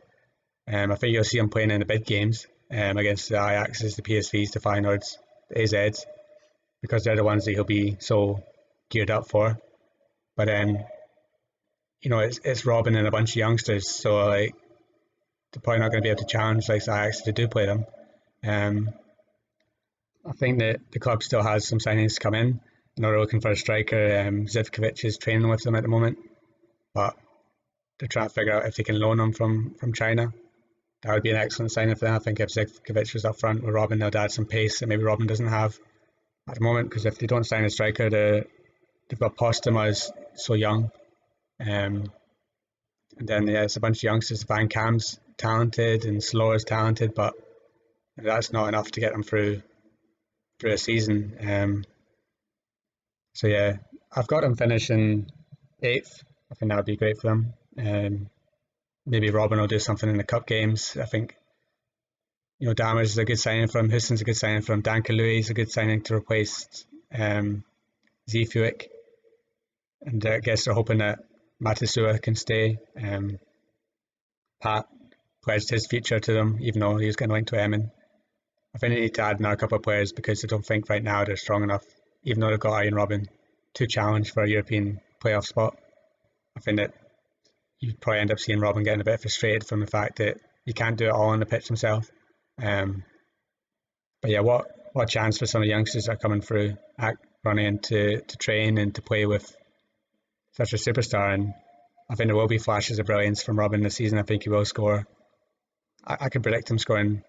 Speaker 4: I think you'll see him playing in the big games against the Ajaxes, the PSVs, the Feyenoords, the AZs, because they're the ones that he'll be so geared up for. But then, it's Robben and a bunch of youngsters, so they're probably not going to be able to challenge like the Ajax to do play them. I think that the club still has some signings to come in. I know they're looking for a striker. Zivkovic is training with them at the moment, but they're trying to figure out if they can loan him from China. That would be an excellent signing for them. I think if Zivkovic was up front with Robben, they'll add some pace that maybe Robben doesn't have at the moment, because if they don't sign a striker, they've got Postema as so young. And then it's a bunch of youngsters. Van Kam's talented and Slower's talented, but that's not enough to get them through a season. So yeah, I've got them finishing 8th. I think that would be great for them. Maybe Robben will do something in the cup games. I think, Dammers is a good signing for him. Hussen's a good signing for him. Danke Louis is a good signing to replace Zifuik. And I guess they're hoping that Matasua can stay. Pat pledged his future to them, even though he was going to link to Emin. I think they need to add another couple of players, because I don't think right now they're strong enough, even though they've got Arjen Robben, to challenge for a European playoff spot. I think that you probably end up seeing Robben getting a bit frustrated from the fact that he can't do it all on the pitch himself. But yeah, what a chance for some of the youngsters that are coming through at Groningen to train and to play with such a superstar. And I think there will be flashes of brilliance from Robin this season. I think he will score. I can predict him scoring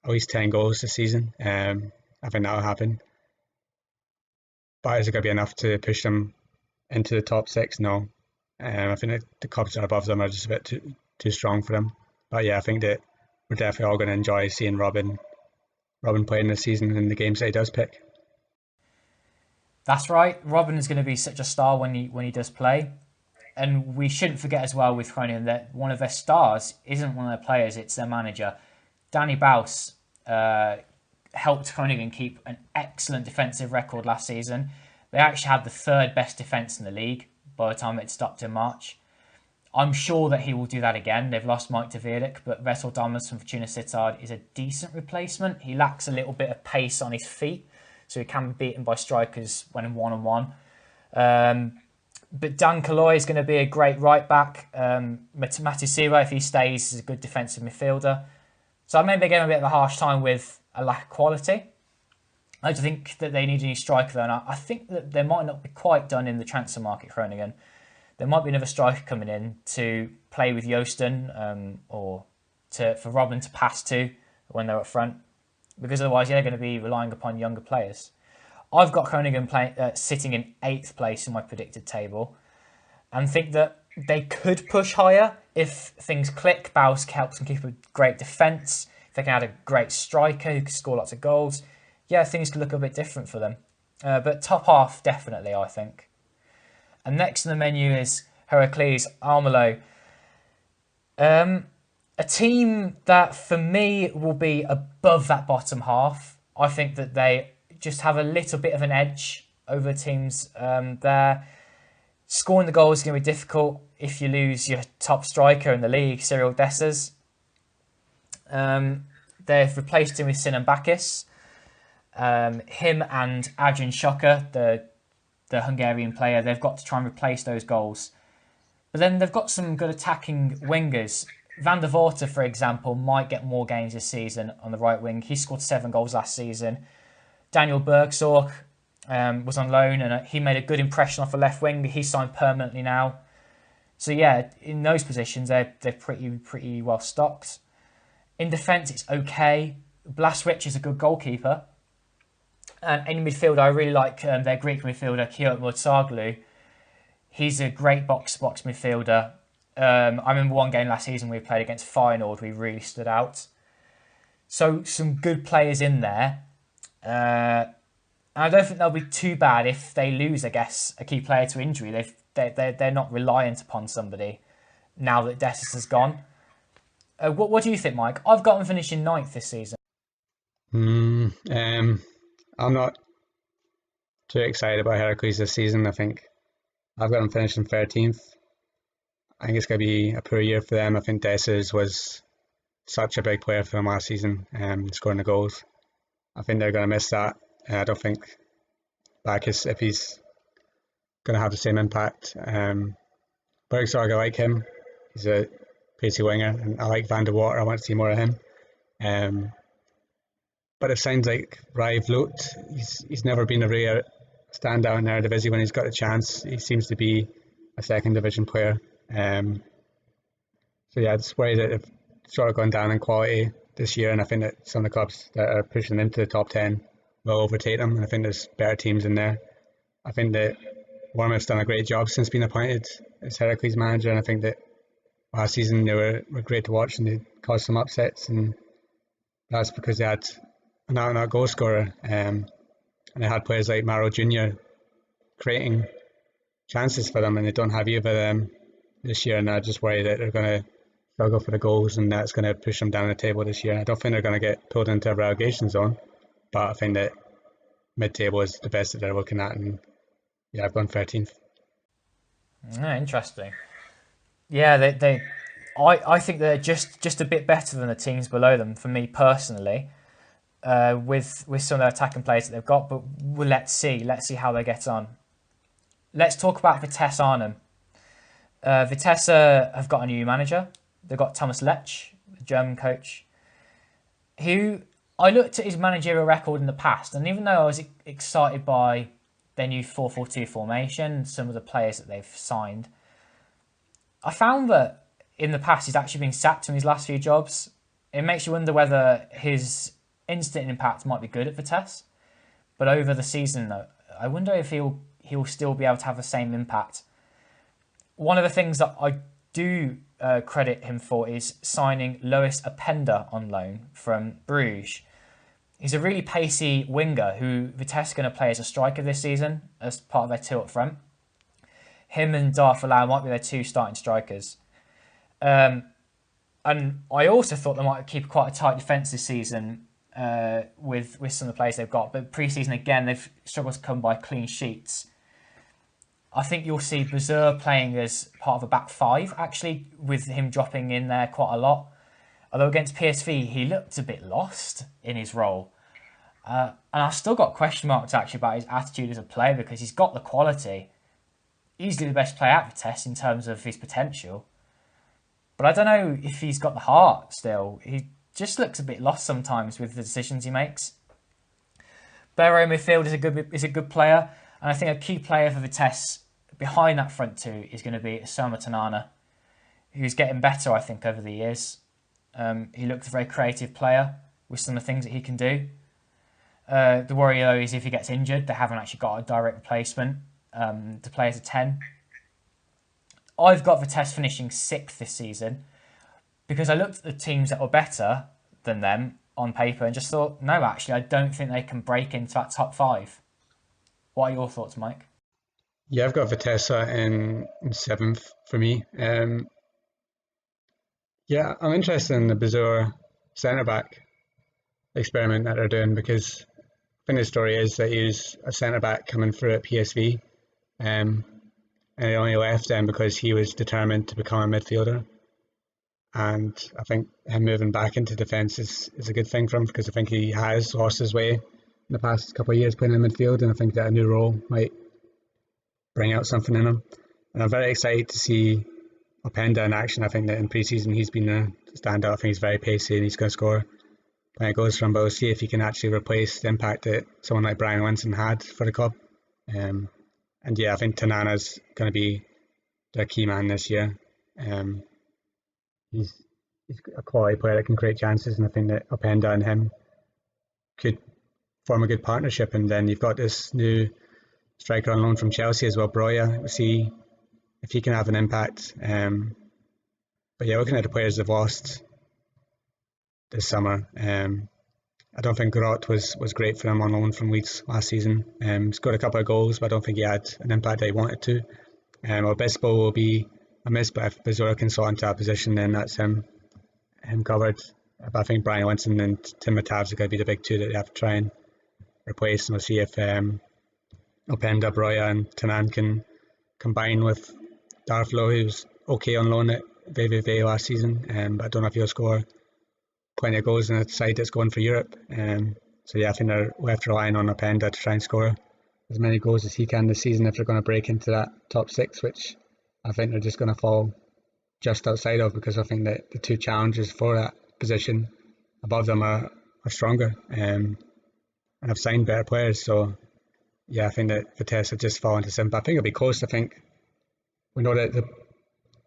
Speaker 4: at least 10 goals this season. I think that'll happen. But is it going to be enough to push them into the top 6? No. I think the clubs that are above them are just a bit too strong for them. But yeah, I think that we're definitely all going to enjoy seeing Robin playing this season in the games that he does pick.
Speaker 3: That's right. Robin is going to be such a star when he does play. And we shouldn't forget as well with Croningen that one of their stars isn't one of their players, it's their manager. Danny Baus helped Croningen keep an excellent defensive record last season. They actually had the third best defence in the league by the time it stopped in March. I'm sure that he will do that again. They've lost Mike de Veerdik, but Wessel Dammers from Fortuna Sittard is a decent replacement. He lacks a little bit of pace on his feet, so he can be beaten by strikers when in one-on-one. But Dan Kaloy is going to be a great right back. Matisira, if he stays, is a good defensive midfielder. So I maybe they're getting a bit of a harsh time with a lack of quality. I just think that they need a new striker though, and I think that they might not be quite done in the transfer market, Groningen. There might be another striker coming in to play with Joosten or for Robin to pass to when they're up front, because otherwise they're going to be relying upon younger players. I've got Groningen sitting in 8th place in my predicted table and think that they could push higher if things click. Baus helps them keep a great defence. If they can add a great striker who can score lots of goals, yeah, things could look a bit different for them. But top half, definitely, I think. And next on the menu is Heracles Armalo. A team that, for me, will be above that bottom half. I think that they just have a little bit of an edge over teams there. Scoring the goals is going to be difficult if you lose your top striker in the league, Cyril Dessers. They've replaced him with Sinan Bakis. Him and Adrian Shoka, the Hungarian player, they've got to try and replace those goals. But then they've got some good attacking wingers. Van der Voorten, for example, might get more games this season on the right wing. He scored 7 goals last season. Daniel Bergsorg was on loan and he made a good impression off the left wing. He's signed permanently now. So yeah, in those positions, they're pretty well stocked. In defence, it's okay. Blaswich is a good goalkeeper. And in midfield, I really like their Greek midfielder, Kyot Mutsaglu. He's a great box-to-box midfielder. I remember one game last season we played against Feyenoord, we really stood out. So some good players in there. And I don't think they'll be too bad if they lose, I guess, a key player to injury. They're not reliant upon somebody now that Dessers has gone. What do you think, Mike? I've got them finishing 9th this season.
Speaker 4: I'm not too excited about Heracles this season. I think I've got them finishing 13th. I think it's going to be a poor year for them. I think Dessers was such a big player for them last season, scoring the goals. I think they're going to miss that. I don't think Bacchus, if he's going to have the same impact. Bergsorg, I like him. He's a pacey winger, and I like Van der Water. I want to see more of him. But it sounds like Rai Vloot, he's never been a real standout in Eredivisie when he's got a chance. He seems to be a second division player. So yeah, I just worry that they've sort of gone down in quality this year, and I think that some of the clubs that are pushing into the top 10 will overtake them, and I think there's better teams in there. I think that Wormouth's done a great job since being appointed as Heracles manager, and I think that last season they were great to watch and they caused some upsets, and that's because they had an out-and-out goal scorer, and they had players like Maro Jr. creating chances for them, and they don't have either of them this year, and I just worry that they're going to struggle for the goals, and that's going to push them down the table this year. I don't think they're going to get pulled into a relegation zone, but I think that mid-table is the best that they're looking at, and yeah, I've gone 13th.
Speaker 3: Interesting. Yeah, I think they're just a bit better than the teams below them, for me personally, with some of their attacking players that they've got, but let's see how they get on. Let's talk about Vitesse Arnhem. Vitesse have got a new manager. They've got Thomas Lech, the German coach, who I looked at his managerial record in the past, and even though I was excited by their new 4-4-2 formation, some of the players that they've signed, I found that in the past he's actually been sacked from his last few jobs. It makes you wonder whether his instant impact might be good at Vitesse, but over the season, I wonder if he'll still be able to have the same impact. One of the things that I do credit him for is signing Lois Openda on loan from Bruges. He's a really pacey winger who Vitesse are going to play as a striker this season as part of their two up front. Him and Darfalau might be their two starting strikers. And I also thought they might keep quite a tight defence this season with some of the players they've got. But pre-season, again, they've struggled to come by clean sheets. I think you'll see Bazur playing as part of a back five, actually, with him dropping in there quite a lot. Although against PSV, he looked a bit lost in his role. And I've still got question marks, actually, about his attitude as a player because he's got the quality. Easily the best player at Vitesse in terms of his potential. But I don't know if he's got the heart still. He just looks a bit lost sometimes with the decisions he makes. Barrow midfield is a good player. And I think a key player for Vitesse behind that front two is going to be Osama Tanana, who's getting better, I think, over the years. He looks a very creative player with some of the things that he can do. The worry, though, is if he gets injured, they haven't actually got a direct replacement to play as a 10. I've got Vitesse finishing 6th this season because I looked at the teams that were better than them on paper and just thought, no, actually, I don't think they can break into that top 5. What are your thoughts, Mike?
Speaker 4: Yeah, I've got Vitesse in 7th for me. Yeah, I'm interested in the Bazur centre-back experiment that they're doing because I think the story is that he was a centre-back coming through at PSV and he only left them because he was determined to become a midfielder. And I think him moving back into defence is a good thing for him because I think he has lost his way in the past couple of years playing in midfield, and I think that a new role might bring out something in him. And I'm very excited to see Openda in action. I think that in pre-season he's been a standout. I think he's very pacey and he's going to score plenty of goals for him, but we'll see if he can actually replace the impact that someone like Brian Winston had for the club. And yeah, I think Tanana's going to be their key man this year. He's a quality player that can create chances, and I think that Openda and him could form a good partnership. And then you've got this new striker on loan from Chelsea as well, Broya. We'll see if he can have an impact. But yeah, looking at the players they've lost this summer, I don't think Grot was great for them on loan from Leeds last season. Scored a couple of goals, but I don't think he had an impact that he wanted to. Obispo will be a miss, but if Bazura can slot into that position, then that's him covered. But I think Brian Winston and Tim Matavs are going to be the big two that they have to try and replace. And we'll see if Openda, Broya and Tanan can combine with Darflo, who's okay on loan at VVV last season, but I don't know if he'll score plenty of goals in a side that's going for Europe. So yeah, I think they're left relying on Openda to try and score as many goals as he can this season if they're going to break into that top 6, which I think they're just going to fall just outside of, because I think that the two challenges for that position above them are stronger and have signed better players. So yeah, I think that Vitesse have just fallen to 7th. But I think it'll be close. I think we know that the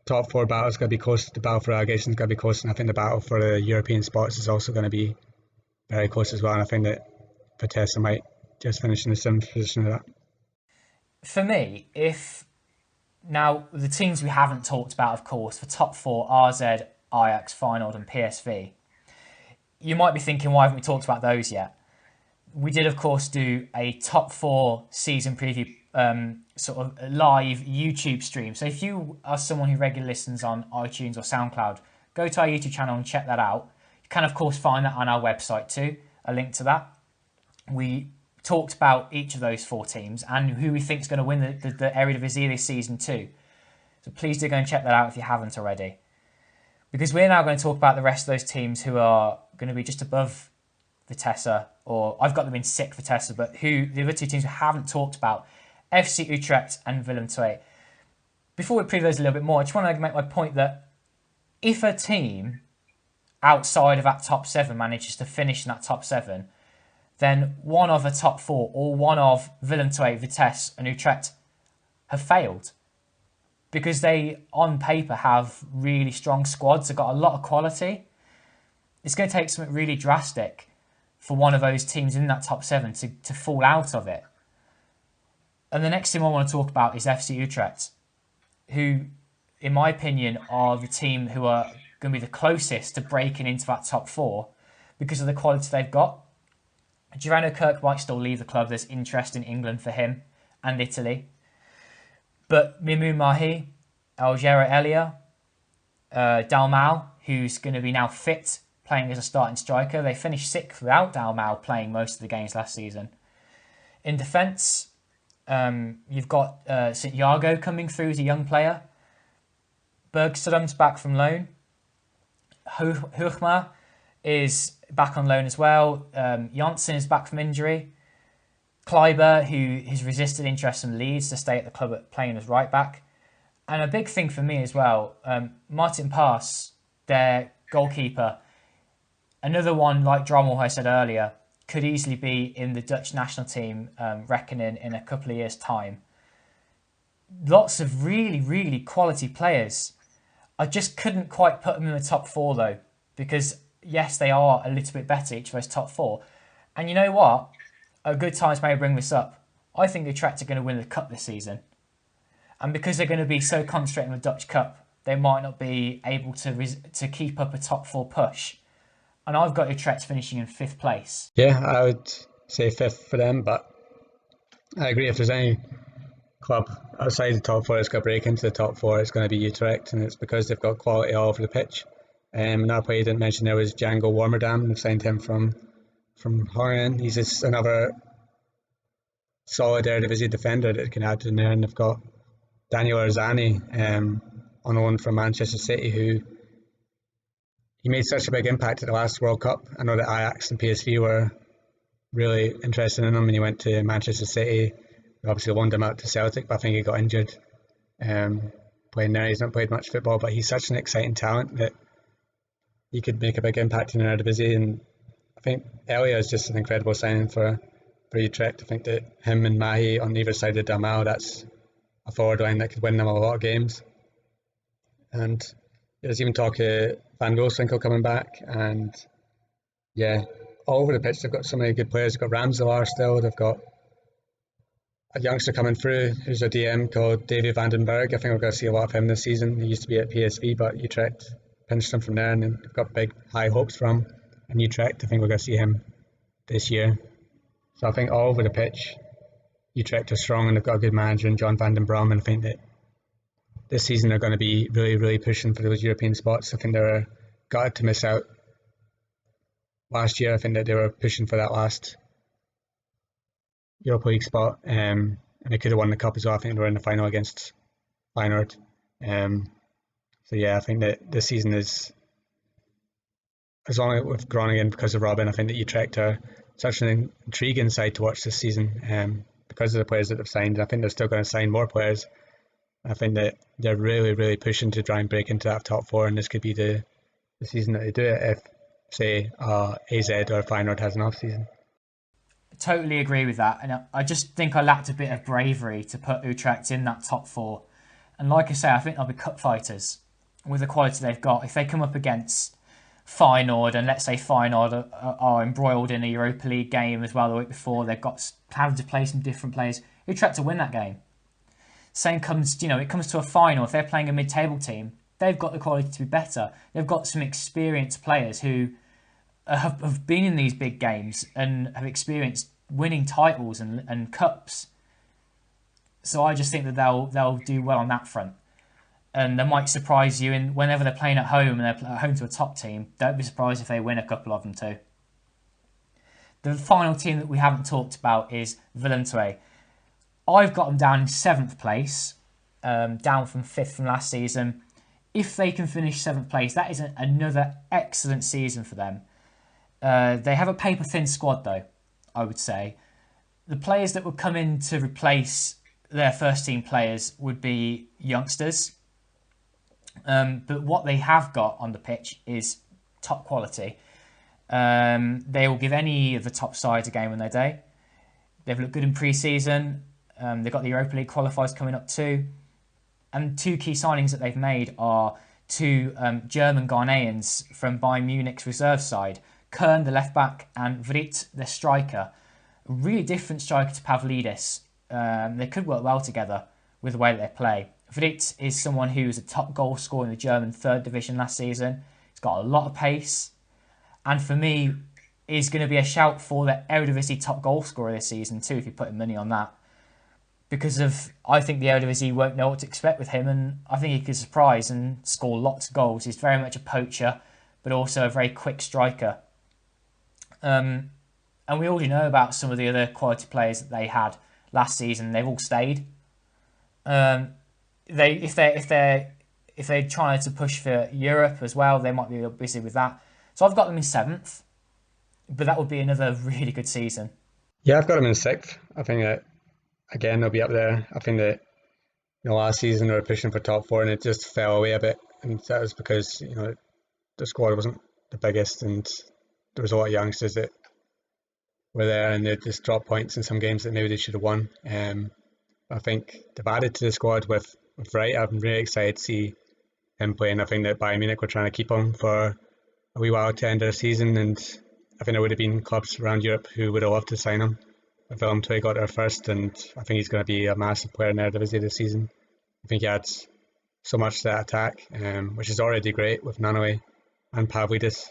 Speaker 4: top 4 battle is going to be close. The battle for relegation is going to be close, and I think the battle for the European spots is also going to be very close as well. And I think that Vitesse might just finish in the 7th position of that.
Speaker 3: For me, now the teams we haven't talked about, of course, for top 4, RZ, Ajax, Feyenoord and PSV. You might be thinking, why haven't we talked about those yet? We did, of course, do a top 4 season preview sort of live YouTube stream. So if you are someone who regularly listens on iTunes or SoundCloud, go to our YouTube channel and check that out. You can, of course, find that on our website too, a link to that. We talked about each of those 4 teams and who we think is going to win the Eredivisie this season too. So please do go and check that out if you haven't already. Because we're now going to talk about the rest of those teams who are going to be just above Vitesse, or I've got them in 6th Vitesse, but who the other 2 teams we haven't talked about, FC Utrecht and Willem II. Before we preview those a little bit more, I just want to make my point that if a team outside of that top 7 manages to finish in that top 7, then one of the top 4 or one of Willem, Vitesse and Utrecht have failed. Because they, on paper, have really strong squads. They've got a lot of quality. It's going to take something really drastic for one of those teams in that top 7 to fall out of it. And the next team I want to talk about is FC Utrecht, who, in my opinion, are the team who are going to be the closest to breaking into that top 4 because of the quality they've got. Girano Kirk might still leave the club. There's interest in England for him and Italy. But Mimou Mahi, Algera Elia, Dalmau, who's going to be now fit, playing as a starting striker. They finished 6th without Dalmau playing most of the games last season. In defence, you've got St. Jago coming through as a young player. Bergstrom's back from loan. Hoogma is back on loan as well. Janssen is back from injury. Kleiber, who has resisted interest from Leeds to stay at the club playing as right back. And a big thing for me as well, Martin Paes, their goalkeeper, another one like Drommel, I said earlier, could easily be in the Dutch national team, reckoning in a couple of years' time. Lots of really, really quality players. I just couldn't quite put them in the top 4 though, because yes, they are a little bit better, each of those top 4. And you know what? A good time to maybe bring this up. I think Utrecht are going to win the cup this season. And because they're going to be so concentrated on the Dutch Cup, they might not be able to keep up a top 4 push. And I've got Utrecht finishing in 5th place.
Speaker 4: Yeah, I would say 5th for them, but I agree, if there's any club outside the top 4 that's going to break into the top 4, it's going to be Utrecht, and it's because they've got quality all over the pitch. Another player you didn't mention there was Django Warmerdam. They've signed him from Groningen. He's just another solid Eredivisie defender that can add in there. And they've got Daniel Arzani on loan from Manchester City, who he made such a big impact at the last World Cup. I know that Ajax and PSV were really interested in him when he went to Manchester City. They obviously loaned him out to Celtic, but I think he got injured playing there. He's not played much football, but he's such an exciting talent that he could make a big impact in Eredivisie. And I think Elia is just an incredible signing for Utrecht. I think that him and Mahi on either side of Dalmau, that's a forward line that could win them a lot of games. And there's even talk of Van Wolfswinkel coming back. And yeah, all over the pitch, they've got so many good players. They've got Ramselaar still. They've got a youngster coming through who's a DM called Davy Vandenberg. I think we're going to see a lot of him this season. He used to be at PSV, but Utrecht pinched him from there, and they've got big, high hopes from. And Utrecht, I think we're going to see him this year. So I think all over the pitch, Utrecht are strong, and they've got a good manager in John van den Brom, and I think that this season they're going to be really, really pushing for those European spots. I think they were gutted to miss out last year. I think that they were pushing for that last Europa League spot, and they could have won the cup as well. I think they were in the final against Feyenoord. So yeah, I think that this season is, as long as with Groningen because of Robin, I think that Utrecht are such an intriguing side to watch this season because of the players that they've signed. I think they're still going to sign more players. I think that they're really, really pushing to try and break into that top 4, and this could be the season that they do it if, say, AZ or Feyenoord has an off season.
Speaker 3: Totally agree with that, and I just think I lacked a bit of bravery to put Utrecht in that top 4. And like I say, I think they'll be cup fighters with the quality they've got. If they come up against Feyenoord, and let's say Feyenoord are embroiled in a Europa League game as well the week before, they've got having to play some different players. Utrecht to win that game. Same comes, it comes to a final. If they're playing a mid-table team, they've got the quality to be better. They've got some experienced players who have been in these big games and have experienced winning titles and cups. So I just think that they'll do well on that front. And they might surprise you whenever they're playing at home and they're at home to a top team. Don't be surprised if they win a couple of them too. The final team that we haven't talked about is Willem II. I've got them down in 7th place, down from 5th from last season. If they can finish 7th place, that is another excellent season for them. They have a paper-thin squad though, I would say. The players that would come in to replace their first-team players would be youngsters. But what they have got on the pitch is top quality. They will give any of the top sides a game on their day. They've looked good in pre-season. They've got the Europa League qualifiers coming up too. And two key signings that they've made are two German Ghanaians from Bayern Munich's reserve side, Kern, the left-back, and Vrit, the striker. A really different striker to Pavlidis. They could work well together with the way that they play. Vrit is someone who was a top goal scorer in the German third division last season. He's got a lot of pace. And for me, is going to be a shout for the Eredivisie top goal scorer this season too, if you're putting money on that. Because I think the Eredivisie won't know what to expect with him, and I think he could surprise and score lots of goals. He's very much a poacher, but also a very quick striker. And we already know about some of the other quality players that they had last season. They've all stayed. If they're trying to push for Europe as well, they might be a little busy with that. So I've got them in 7th, but that would be another really good season.
Speaker 4: Yeah, I've got them in 6th. I think that, again, they'll be up there. I think that last season they were pushing for top 4 and it just fell away a bit. And that was because, the squad wasn't the biggest and there was a lot of youngsters that were there and they just dropped points in some games that maybe they should have won. I think they've added to the squad with Wright. I'm really excited to see him playing. I think that Bayern Munich were trying to keep him for a wee while to end their season, and I think there would have been clubs around Europe who would have loved to sign him. Willem got there first, and I think he's going to be a massive player in Eredivisie this season. I think he adds so much to that attack, which is already great with Nanoe and Pavlidis.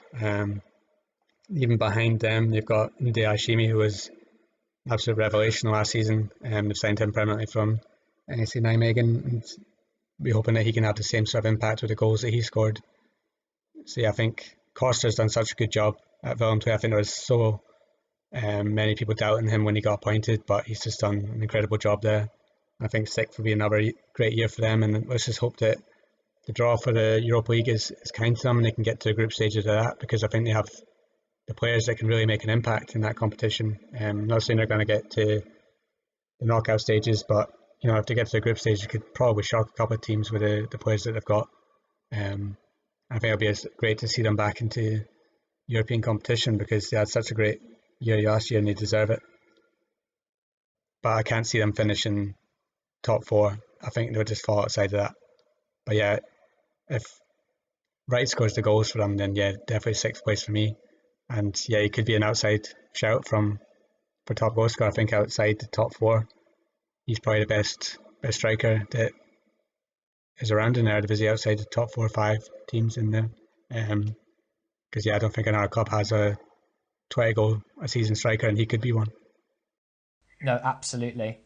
Speaker 4: Even behind them, you've got Nde Hashimi, who was an absolute revelation last season. They've signed him permanently from NEC Nijmegen, and we're hoping that he can have the same sort of impact with the goals that he scored. So yeah, I think Koster's done such a good job at Willem. I think there was so many people doubting him when he got appointed, but he's just done an incredible job there. I think 6th will be another great year for them, and let's just hope that the draw for the Europa League is kind to them and they can get to the group stages of that, because I think they have the players that can really make an impact in that competition. I'm not saying they're going to get to the knockout stages, but if they get to the group stage, you could probably shock a couple of teams with the players that they've got. I think it'll be great to see them back into European competition because they had such a great year last year and they deserve it. But I can't see them finishing top 4. I think they'll just fall outside of that. But yeah, if Wright scores the goals for them, then yeah, definitely 6th place for me. And yeah, he could be an outside shout for top goal scorer. I think outside the top 4, he's probably the best striker that is around in Eredivisie outside the top 4 or 5 teams in there. Because I don't think another club has a 20 goal a season striker, and he could be one.
Speaker 3: No, absolutely.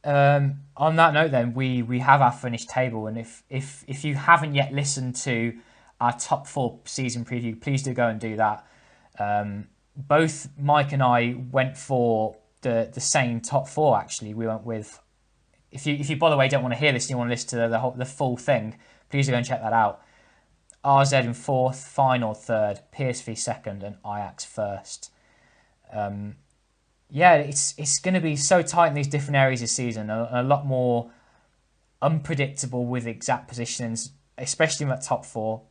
Speaker 3: On that note, then we have our finished table, and if you haven't yet listened to our top 4 season preview, please do go and do that. Both Mike and I went for the same top 4. Actually, we went with. If you by the way don't want to hear this and you want to listen to the full thing, please go and check that out. RZ in 4th, Feyenoord 3rd, PSV 2nd, and Ajax 1st. It's going to be so tight in these different areas this season, a lot more unpredictable with exact positions, especially in that top 4,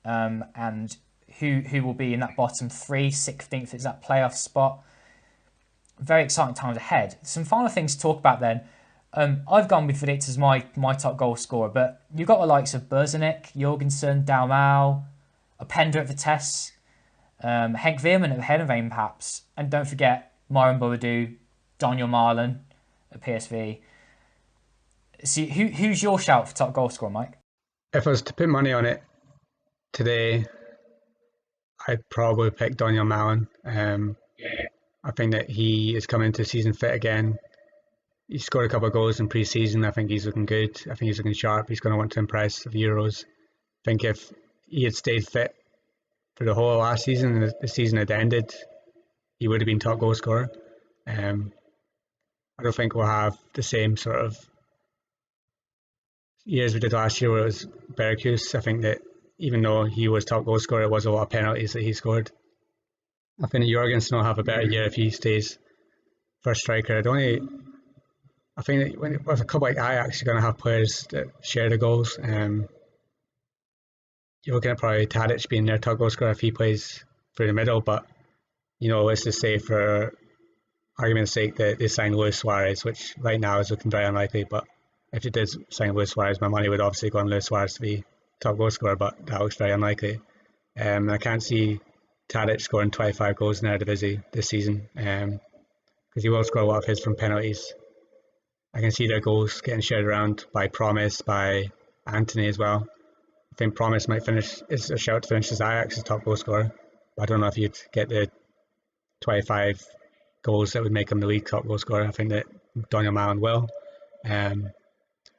Speaker 3: and who will be in that bottom 3, 16th is that playoff spot. Very exciting times ahead. Some final things to talk about then. I've gone with Vidic as my top goal scorer, but you've got the likes of Burzanic, Jorgensen, Dalmau, Openda at Vitesse, Henk Veerman at Heerenveen perhaps, and don't forget Myron Boadu, Daniel Marlon at PSV. So who's your shout for top goal scorer, Mike?
Speaker 4: If I was to put money on it today, I'd probably pick Daniel Marlon. I think that he is coming into season fit again. He scored a couple of goals in pre-season. I think he's looking good. I think he's looking sharp. He's going to want to impress at the Euros. I think if he had stayed fit for the whole of last season and the season had ended, he would have been top goal scorer. I don't think we'll have the same sort of years we did last year where it was Syracuse. I think that even though he was top goal scorer, it was a lot of penalties that he scored. I think that Jorgensen will have a better year if he stays first striker. I think that with a club like Ajax, you're going to have players that share the goals. you're looking at probably Tadic being their top goal scorer if he plays through the middle. But let's just say for argument's sake that they signed Luis Suarez, which right now is looking very unlikely. But if they did sign Luis Suarez, my money would obviously go on Luis Suarez to be top goal scorer, but that looks very unlikely. I can't see Tadic scoring 25 goals in Eredivisie this season because he will score a lot of his from penalties. I can see their goals getting shared around by Promise, by Anthony as well. I think Promise might finish, is a shout to finish as Ajax's top goal scorer, but I don't know if you'd get the 25 goals that would make him the league top goal scorer. I think that Daniel Malen will.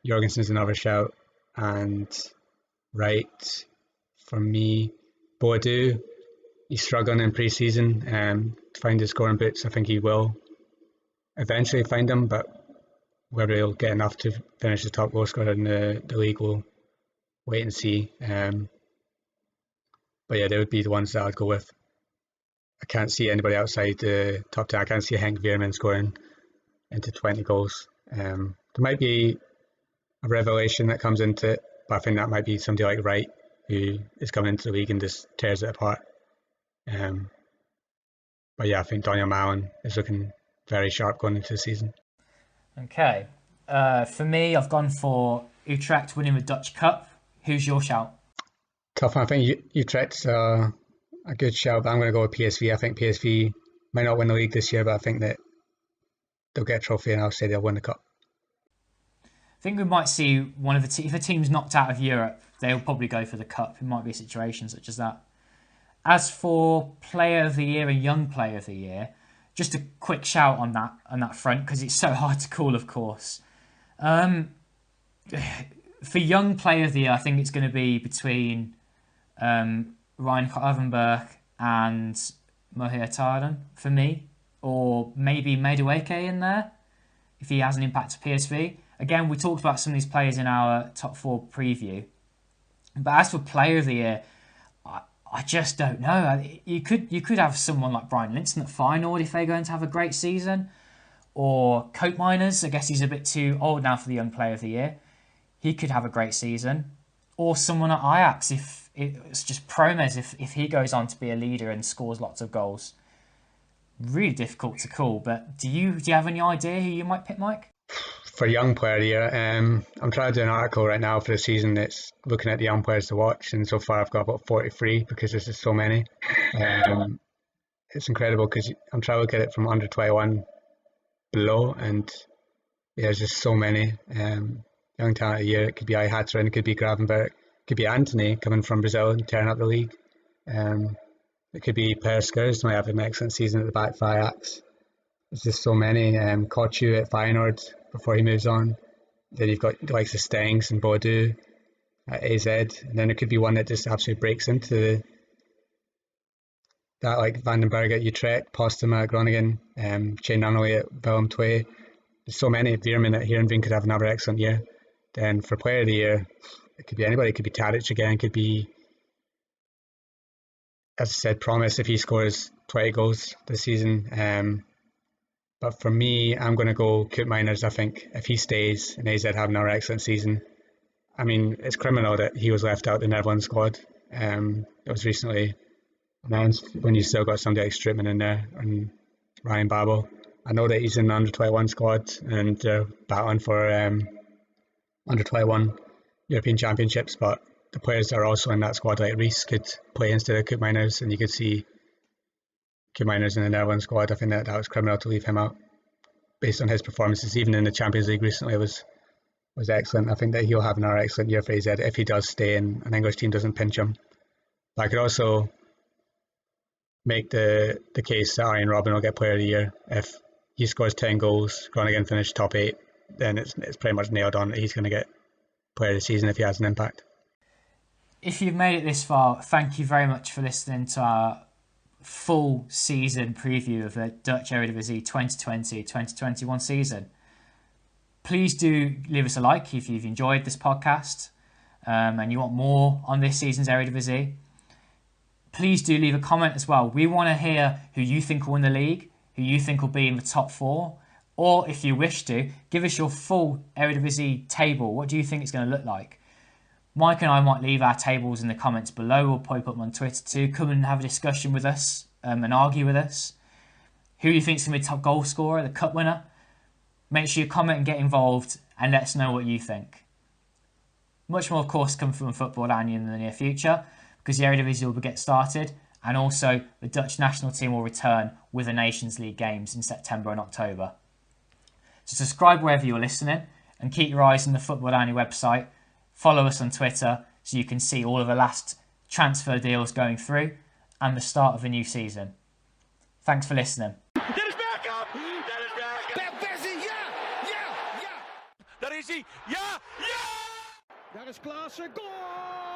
Speaker 4: Jorgensen's another shout, and right for me, Boadu. He's struggling in pre-season to find his scoring boots. I think he will eventually find them, but whether he'll get enough to finish the top goal scorer in the league, we'll wait and see. But yeah, they would be the ones that I'd go with. I can't see anybody outside the top 10. I can't see Henk Veerman scoring into 20 goals. There might be a revelation that comes into it, but I think that might be somebody like Wright, who is coming into the league and just tears it apart. But yeah, I think Daniel Malen is looking very sharp going into the season.
Speaker 3: Okay. For me, I've gone for Utrecht winning the Dutch Cup. Who's your shout?
Speaker 4: Tough one. I think Utrecht's a good shout, but I'm going to go with PSV. I think PSV might not win the league this year, but I think that they'll get a trophy and I'll say they'll win the cup.
Speaker 3: I think we might see one of the if a team's knocked out of Europe, they'll probably go for the cup. It might be a situation such as that. As for Player of the Year and Young Player of the Year, just a quick shout on that front because it's so hard to call, of course. For Young Player of the Year, I think it's going to be between Ryan Gravenberch and Mohir Tardan for me, or maybe Madueke in there if he has an impact to PSV. Again, we talked about some of these players in our top 4 preview, but as for Player of the Year, I just don't know. You could have someone like Brian Linson at Feyenoord if they're going to have a great season, or Coat Miners. I guess he's a bit too old now for the Young Player of the Year. He could have a great season, or someone at Ajax if it's just Promes if he goes on to be a leader and scores lots of goals. Really difficult to call, but do you have any idea who you might pick, Mike?
Speaker 4: For Young Player of the Year, I'm trying to do an article right now for the season that's looking at the young players to watch, and so far I've got about 43 because there's just so many. It's incredible because I'm trying to look at it from under 21 below, and yeah, there's just so many. Young Talent of the Year, it could be Hatterin, it could be Gravenberch, it could be Anthony coming from Brazil and tearing up the league. It could be Per Skurs, might have an excellent season at the back for Ajax. There's just so many. Kochu at Feyenoord before he moves on. Then you've got the likes of Stengs and Boadu at AZ. And then there could be one that just absolutely breaks into that, like Vandenberg at Utrecht, Postema at Groningen, Shane Nunnally at Willem II. There's so many. Veerman at Heerenveen could have another excellent year. Then for Player of the Year, it could be anybody. It could be Tadic again. It could be, as I said, Promise if he scores 20 goals this season. But for me, I'm going to go Koot Miners. I think if he stays and AZ have another excellent season, I mean, it's criminal that he was left out the Netherlands squad. It was recently announced when you still got somebody like Strootman in there and Ryan Babel. I know that he's in the under-21 squad and they're battling for under-21 European Championships, but the players that are also in that squad, like Reese, could play instead of Koot Miners, and you could see Koot Miners in the Netherlands squad. I think that was criminal to leave him out based on his performances. Even in the Champions League recently was excellent. I think that he'll have another excellent year for AZ if he does stay and an English team doesn't pinch him. But I could also make the case that Arjen Robben will get Player of the Year. If he scores 10 goals, Groningen finish top 8, then it's pretty much nailed on that he's going to get Player of the Season if he has an impact.
Speaker 3: If you've made it this far, thank you very much for listening to our full season preview of the Dutch Eredivisie 2020-2021 season. Please do leave us a like if you've enjoyed this podcast and you want more on this season's Eredivisie. Please do leave a comment as well. We want to hear who you think will win the league, who you think will be in the top 4, or if you wish to, give us your full Eredivisie table. What do you think it's going to look like? Mike and I might leave our tables in the comments below. We'll probably put them on Twitter too. Come and have a discussion with us and argue with us. Who do you think is going to be top goal scorer, the cup winner? Make sure you comment and get involved and let us know what you think. Much more, of course, come from Football-Oranje in the near future because the Eredivisie will get started, and also the Dutch national team will return with the Nations League games in September and October. So subscribe wherever you're listening and keep your eyes on the Football-Oranje website. Follow us on Twitter so you can see all of the last transfer deals going through and the start of the new season. Thanks for listening.
Speaker 1: Dat is Bergkamp. Dat is Bergkamp.
Speaker 2: Per Persie, ja! Ja! Ja!
Speaker 1: Daar is hij. Ja! Ja!
Speaker 2: Daar is Klaassen, goal!